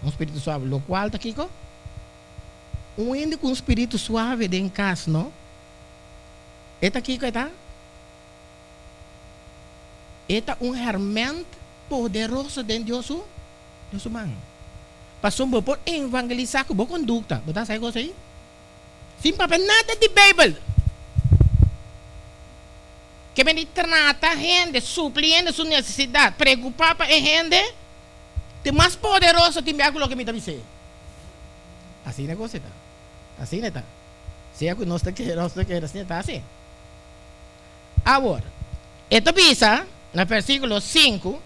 Um espírito suave. O qual está aqui? Um índio com um espírito suave de casa, não? Está aqui, está? Está um hermente poderoso dentro de Deus humano. Passou por evangelizar com boa conduta. Botar essa coisa aí? Sem papel nada de Bíblia. Que me trata a gente, supliendo sua necessidade, preocupar para a gente, te mais poderoso tem algo que me dizer. Assim é coisa, tá? Assim é tá. Se é que nós queremos, assim tá assim. Agora, esta visa, no versículo 5,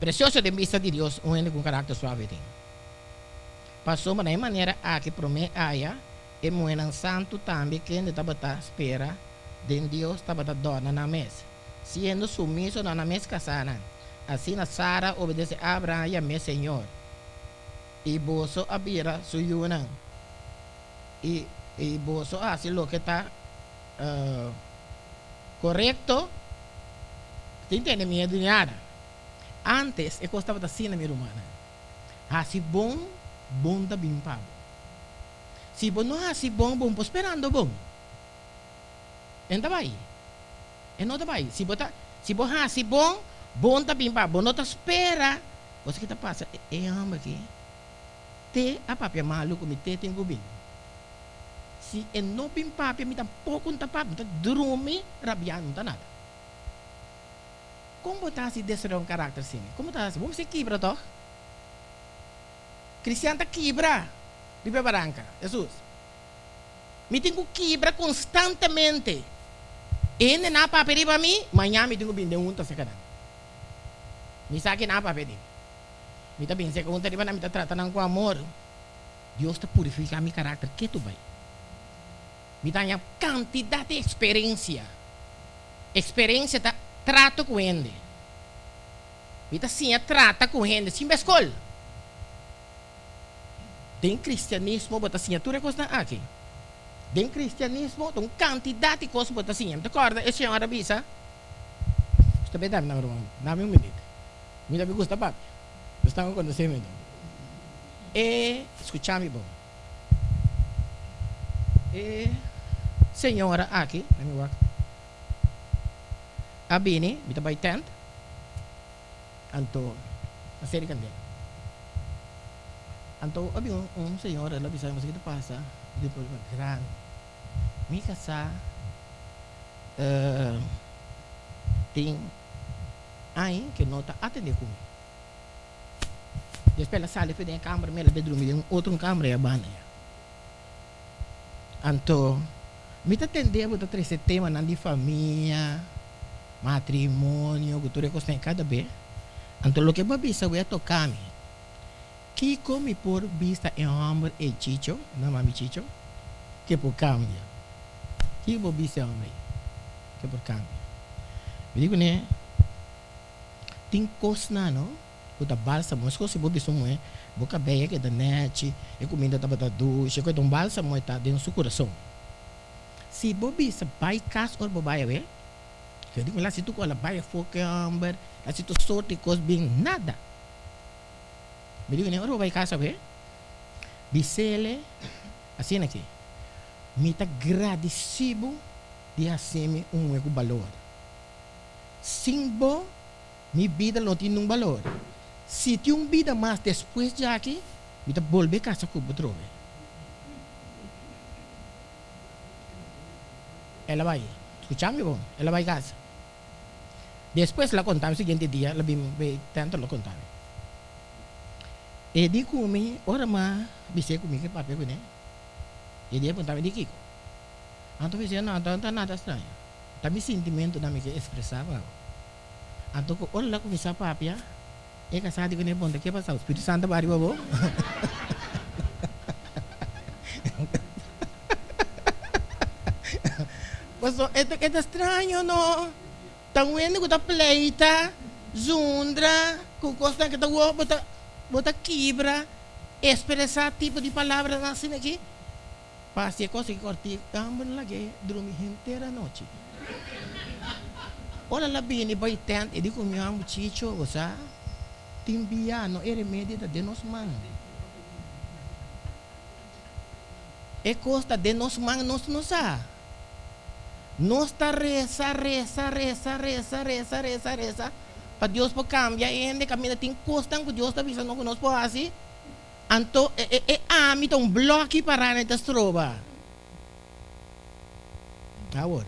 precioso de vista de Deus, um homem com caráter suave. Passou de maneira a que promete aya, e moenan santo também que ainda estava à espera de Deus estava a dona na mesa. Sendo sumiso na mesa casada. Assim a Sara obedece a Abraão e a meu Senhor. E boso abira suyunan. E boso assim lo que está correto. Te entende minha dunhada? Antes, eu gostava da cena minha humana. Assim bom da bem pago. Se bom não assim bom esperando bom. Então vai. E não vai. Se bom assim bom tá bem pago. Bom não tá espera. Você que tá passa. É amba aqui. Te a papia maluco me te tem gubin. Se é não bem papia me tá pouco não tá papia. Tá dorme rabiando não tá nada. Como está se descer um caráter assim? Como está assim? Vamos se quebra, toh? Cristiano está quebra. Bíblia Branca, Jesus. Me tenho que quebra constantemente. E não para pedir para mim, amanhã me tenho que vender um, tá se cadê? Me sabe não para pedir. Me está bem, se eu não me está tratando com amor. Deus está purificando meu caráter. Que tu vai? Me dá uma quantidade de experiência. Experiência está trato com ele. Me está assim, trata com ele, sem escola. Tem cristianismo, bota assim, tu recosta aqui. Tem cristianismo, tem quantidade de coisas, bota assim. Me acorda, esse senhor avisa. Está bem, dá-me um minuto. Me dá me gusta, papi. Estamos acontecendo. E, escucha-me bom. E, senhora aqui, let me walk. A Bini, me está tent. Anto, a série candela. Anto, abi senhor, ela bisa mas kita pasa, di problema grande. Mi casa tem ai que nota atender comigo. Depois ela sale para dentro da câmara, ela bedroom, tem outro câmara e a banda. Anto, me tá atendendo para trazer tema na de família, matrimônio, cultura que tem cada vez. Anto, lo que babi sa vai tocar-me. Que come por vista em homem e chicho, não mami chicho, que por cambia. Que por vista homem, que por cambia. Me digo né, tem coisa não, o da bálsamo, as coisas por vista moe, boca beia que da net, e comida da batata doce, que um bálsamo está dentro do seu coração. Se por vista vai casa ou bobaia ver, que digo lá se tu cola vai foque homem, lá se tu sorte coisa bem nada. Me digo, nem vai casa ver? Bisele, assim aqui. Me está agradecido de assim um valor. Simbo, minha vida não tem um valor. Se tem uma vida mais depois de aqui, me está volver casa com o trove. Ela vai, escuchame bom, ela vai casa. Depois ela contava o seguinte dia, ela vai tanto ela contava. E di kumi, ora ma bisa kumi ke papi ko ne. E dia pun tahu di kiko. Anto bisa nada estranho. Tapi sentimento na me que expressava. Anto ko ora ko bisa papi ya. E casado ko ne ponte que passa o Espírito Santo bari babo. Pues esto que está extraño no. Tan bueno que está pleita, zundra, com costa que está guapo, bota quebra, expressar tipo de palavras assim aqui. Passei a coisa que cortei, câmera lá que dormi inteira noite. Olha lá bem, e vai tent, e digo meu amo chicho, você timbiano, é remédio de nos man. É costa de nos man, nos sa. Nós está reza. Para Deus para cambiar, ainda caminha tem costa que Deus está avisando que nós podemos assim. Anto, amito un blocchi para neta stroba. Awor.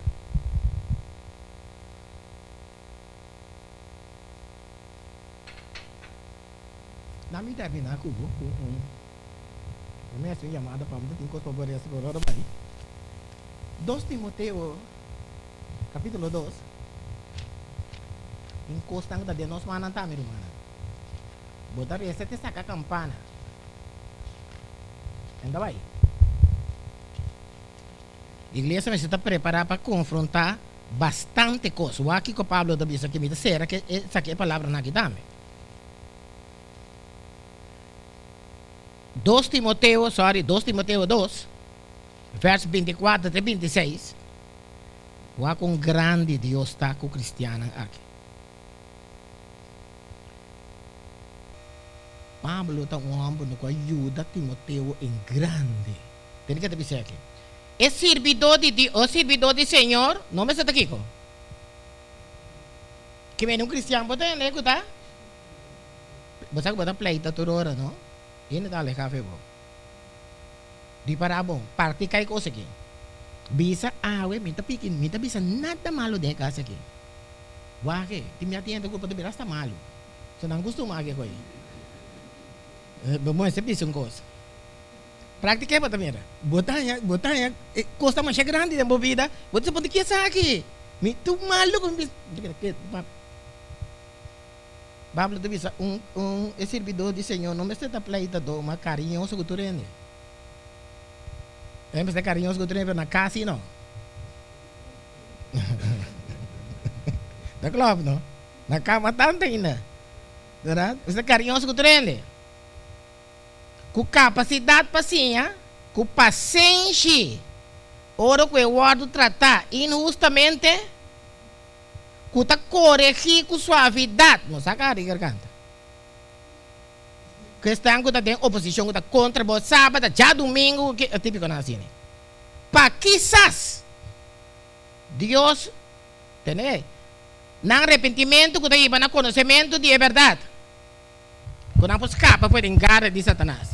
Nami termina aku bu. Kami asing llamada para mudar tingkos para essa corora vai. 2 Timoteo capítulo 2. Encostando da nos manan tá meu irmão. Botar essa te saca campana. Ainda vai. Igreja me está preparada para confrontar bastante coisa. O aqui que o Pablo da Bisa que me disse que essa aqui é a palavra na que dá-me. 2 Timoteo 2, verso 24 até 26. O aqui um grande Deus está com o cristiano aqui. Pablo está um homem que ajuda Timoteo em grande. Tem que te dizer aqui. É servidor de Deus, o servidor do Senhor, não me está aqui. Que vem um cristiano, você não é que tá? Você vai dar pleita toda hora, não? E não está ali café bom. Di para bom, parte cai coisa aqui. Bisa, minta pikin, minta bisa nada malo de casa aqui. Wake, ti me atende com para está malo. Você não costuma aqui com ele. Vamos receber coisa. Prática apa também? Botanya, costa mais grande da vida. Você pode que aqui. Me tu maluco, Pablo te diz servidor do Senhor não me está pleita do uma carinhoso que tu rende. É mais carinhoso que tu rende na casa não. Tá claro não? Na cama tanto ainda. Verdade? Você carinhoso que tu rende. Com capacidade paciência, com paciência, ora que eu guardo tratar injustamente, com ta corrigir com suavidade, não saca a garganta. Questão que tem oposição, que contra o sábado, já domingo, que é típico na assim. Para quizás Deus, entendeu? Não arrependimento, que tem no conhecimento de verdade. Quando não escapa, pode enganar de Satanás.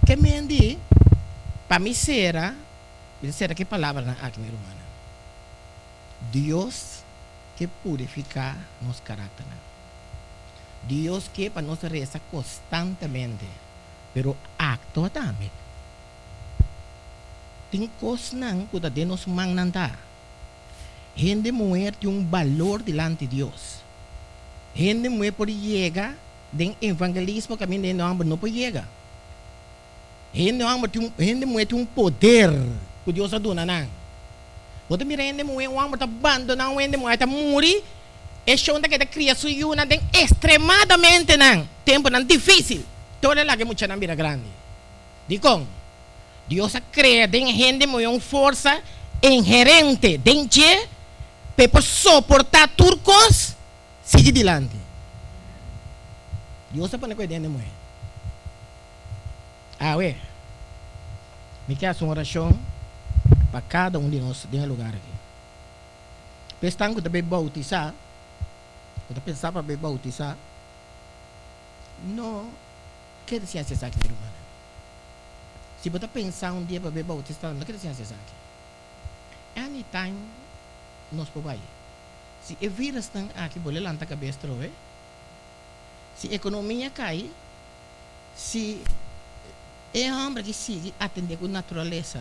Que mendi, para mim será que palavra aqui, minha irmã. Deus que purifica nosso caráter. Deus que para nós reza constantemente, pero acto também. Tem coisas que de nos mananda. Gente mulher tem valor diante de Deus. Gente mulher pode chegar den evangelismo que mim não pode chegar. Gente mulher tem poder que Deus a dona não. Você mira gente mulher um homem tá abandonando, gente mulher tá morrer. É show da que da criação yuna den extremadamente não. Tempo não difícil. Toda lá que muita não vira grande. Digo, Deus a cria den gente mulher uma força inherente dentro para suportar turcos seguir adiante. Deus a põe coisa dentro de mulher. Me quer uma oração para cada um de nós de um lugar aqui. Pensando que também bautizar, quando pensar para bautizar, não quer dizer aqui, irmã. Se você pensar um dia para bautizar, não quer dizer aqui. Anytime nós podemos ir. Se o vírus está aqui, boleh lantar a cabeça, se a economia cai, se é homem que sigue atender com natureza,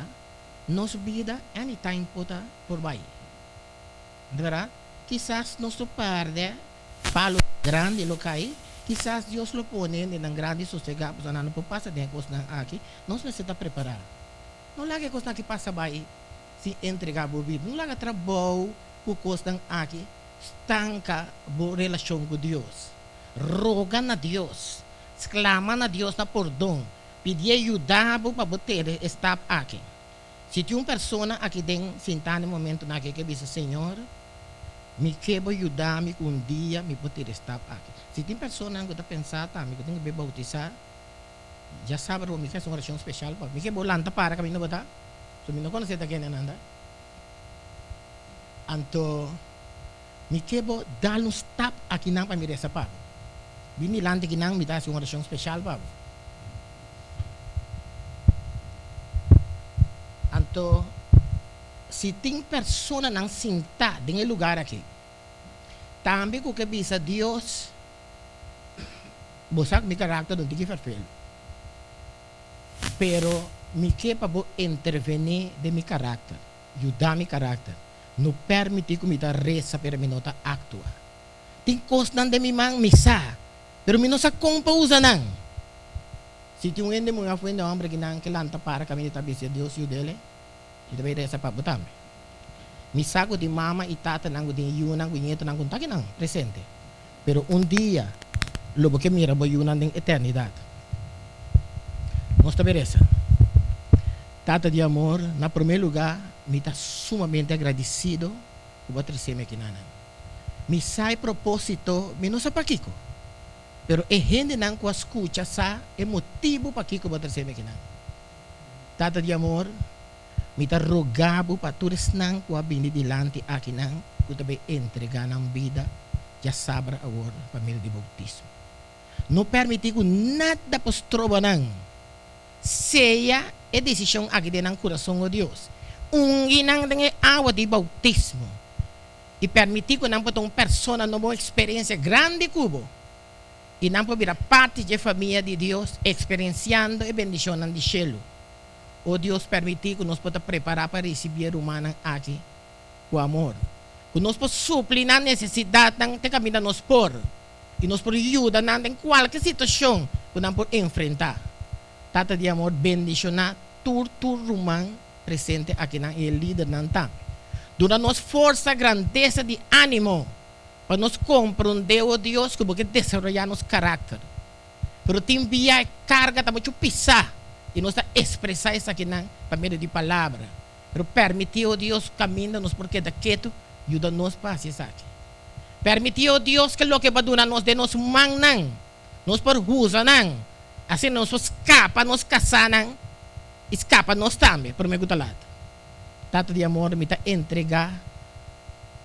nossa vida anytime pode por baixo. Verdade? Quizás nosso perde palo grande lo cai, quizás Deus lo pone em grande sossegado, para não passa de coisa aqui, nós precisamos preparar. Não lá que coisa que passa baixo, se entregar por vida, não lá que trabalho por coisa aqui, estanca a relação com Deus. Roga na Deus, exclama na Deus na perdão, pedir ajuda para poder estar aqui. Se tem uma pessoa aqui dentro, sentar no momento naquele que diz, Senhor, me quero ajudar-me um dia, me poder estar aqui. Se tem pessoa que está pensando, que tem que bautizar, já sabe, me quer uma oração especial, me quero lantar para caminho botar, se me não conhece daqui nada. Então, me quero dar um step aqui para me receber. Bini lantai que nang minta uma oração especial, Pablo. propósito, se tem pessoa não sentar em lugar aqui, também com que bisa Deus, você meu caráter não tem que fazer, pero me que para intervenir de meu caráter, ajudar meu caráter, não permitir que me ta reza para me nota actuar. Tem coisas de mi mang misa, pero me não sa compa usa não. Se tem ende mga fuende hombre que não que lanta para kami ta bisa Deus yu dele, ita vai reza para botar. Misa ko di mama e tata nang di yunang kunyeto nang kuntaki nang presente. Pero dia lobo que mira bo yunang ding eternidade. Mostra beleza. Tata de amor, na primeiro lugar, me está sumamente agradecido por trazer-me aqui na me sai propósito, me não sabe para Kiko. Pero é gente não que escuta, sa é motivo para Kiko para trazer-me aqui na. Tata de amor, me está rogado para todos não que vêm dilante aqui na, que também entregar na vida, já sabe agora, família de bautismo. Não permitir que nada postroba não. Seja a decisão aqui dentro do coração de Deus. Inang dengan água de bautismo e permitir que não pode uma pessoa numa experiência grande cubo e não pode virar parte da família de Deus experienciando a bendição do céu. O Deus permitir que nós possa preparar para receber o humano aqui com amor. Que nós possa suprir a necessidade de caminhar nos por e nos pode ajudar em qualquer situação que nós podemos enfrentar. Tata de amor bendicionar tur rumang presente aqui na e líder não tá. Dura nos força, grandeza de ânimo para nos compreender o Deus que porque desenvolver nosso caráter. Pero tem via carga tá muito pisar e nós tá expressar isso aqui na para meio de palavra. Pero permitir o Deus caminha nos porque daqueto ajuda nos para isso aqui. Permitir o Deus que lo que vai durar nos de nos mang nang, nos por usa nang, assim nos escapa nos casar nang. Escapa nós também, por meu lado. Tata de amor me está entregar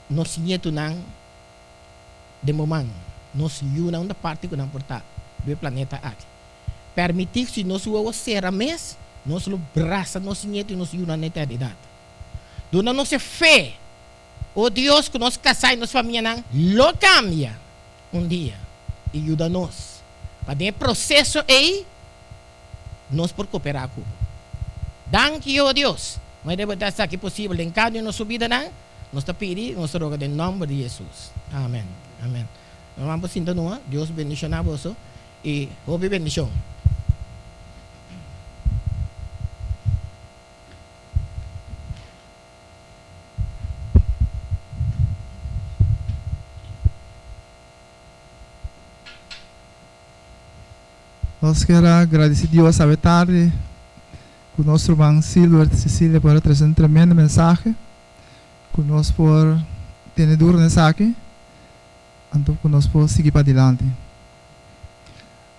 nos nieto nang de momento, nos yuna da parte que não porta do planeta aqui. Permitir que nós o ser mês, nós o braça nos nieto e nos yuna na eternidade. Dona nossa fé, o Deus que nós casai nos família nang, lo cambia dia e ajuda nós. Para ter processo aí, nós por cooperar com. Thank you, Deus. Mas deve estar aqui possível em cada nossa vida, não? Nós te pedimos, nós rogamos em nome de Jesus. Amém. Amém. Vamos sinto numa. Deus bendicionar a você e houve bendição. Nós queremos agradecer a Deus essa tarde. Com nosso irmão Silver Cecília por trazer um tremendo mensagem, conosco por ter duro nessa aqui, então conosco por seguir para adiante.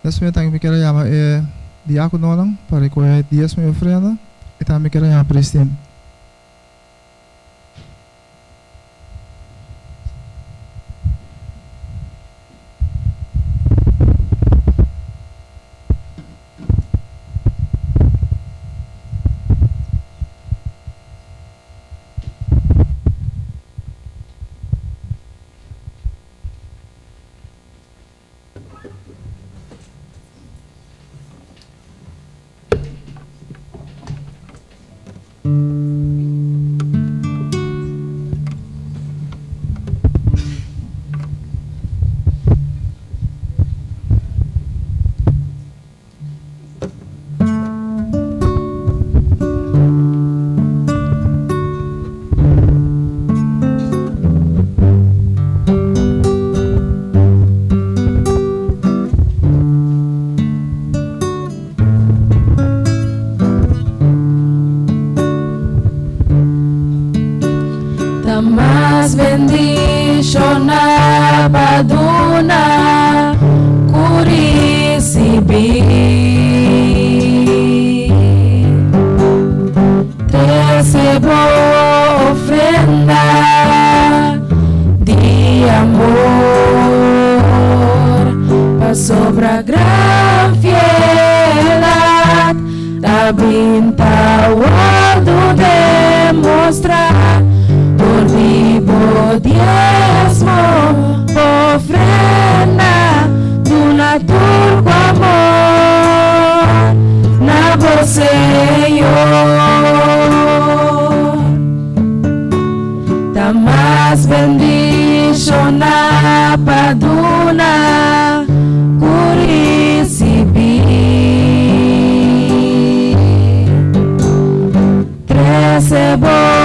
Nesse momento também quero chamar diácono Nolan para recolher dias minha ofrenda e também quero chamar presidente. Mas bendición abaduna kurisibi recebo ofrenda de amor pa sobra gran fiedad da bintawado de mostrar por vivo diezmo, ofrenda do naturco amor na voz, Senhor. Da mais bendición na paduna curisibi. 13 boa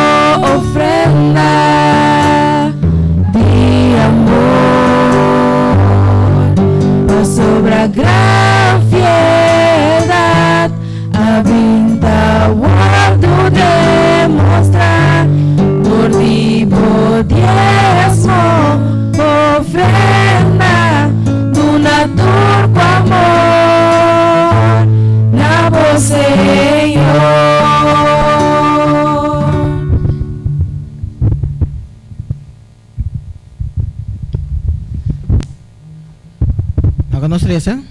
ofrenda de amor, mas sobre a gran fiedad a vinda guardo demonstrar por vivo diezmo, ofrenda do naturco amor na voz, Senhor. Nós reza,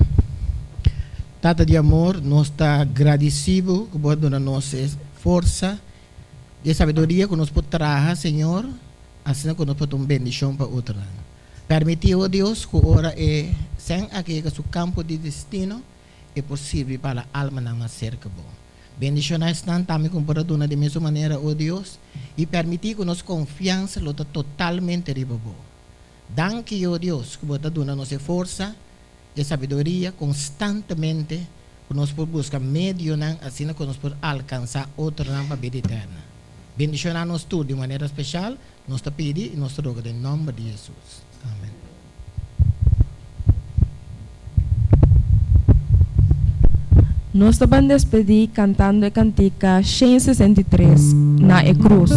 Tata de amor, nós está agradecido por dar nossa força e sabedoria que nós podemos trazer, Senhor, assim que nós podemos bendição para outro. Permitiu, oh Deus, que ora é sem aqui que o campo de destino é possível para a alma não cerca bom. Bendição estão também com por da mesma maneira, oh Deus, e permitir que nós confiança lota totalmente riba bom. Danke, oh Deus, que pode dar nossa força e sabedoria constantemente que nós podemos buscar meio assim que nós podemos alcançar outra para a vida eterna. Bendicionar-nos tudo de maneira especial, nós te pedimos e nós te rogamos em nome de Jesus. Amém. Nós vamos despedir cantando a cantica 163 na cruz.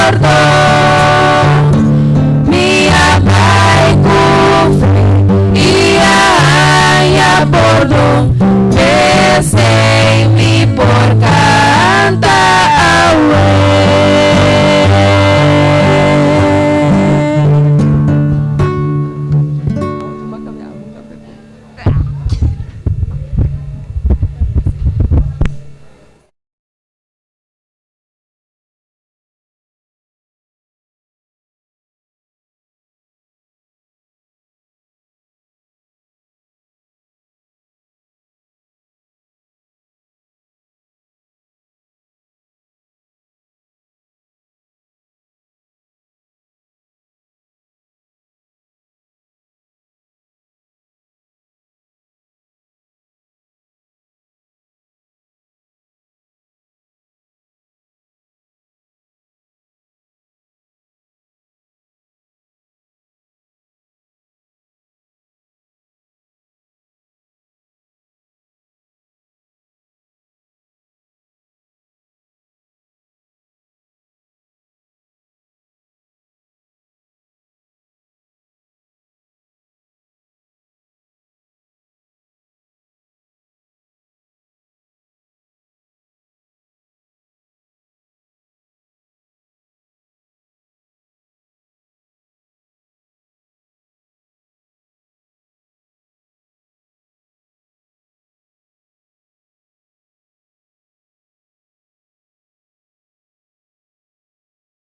Perdón.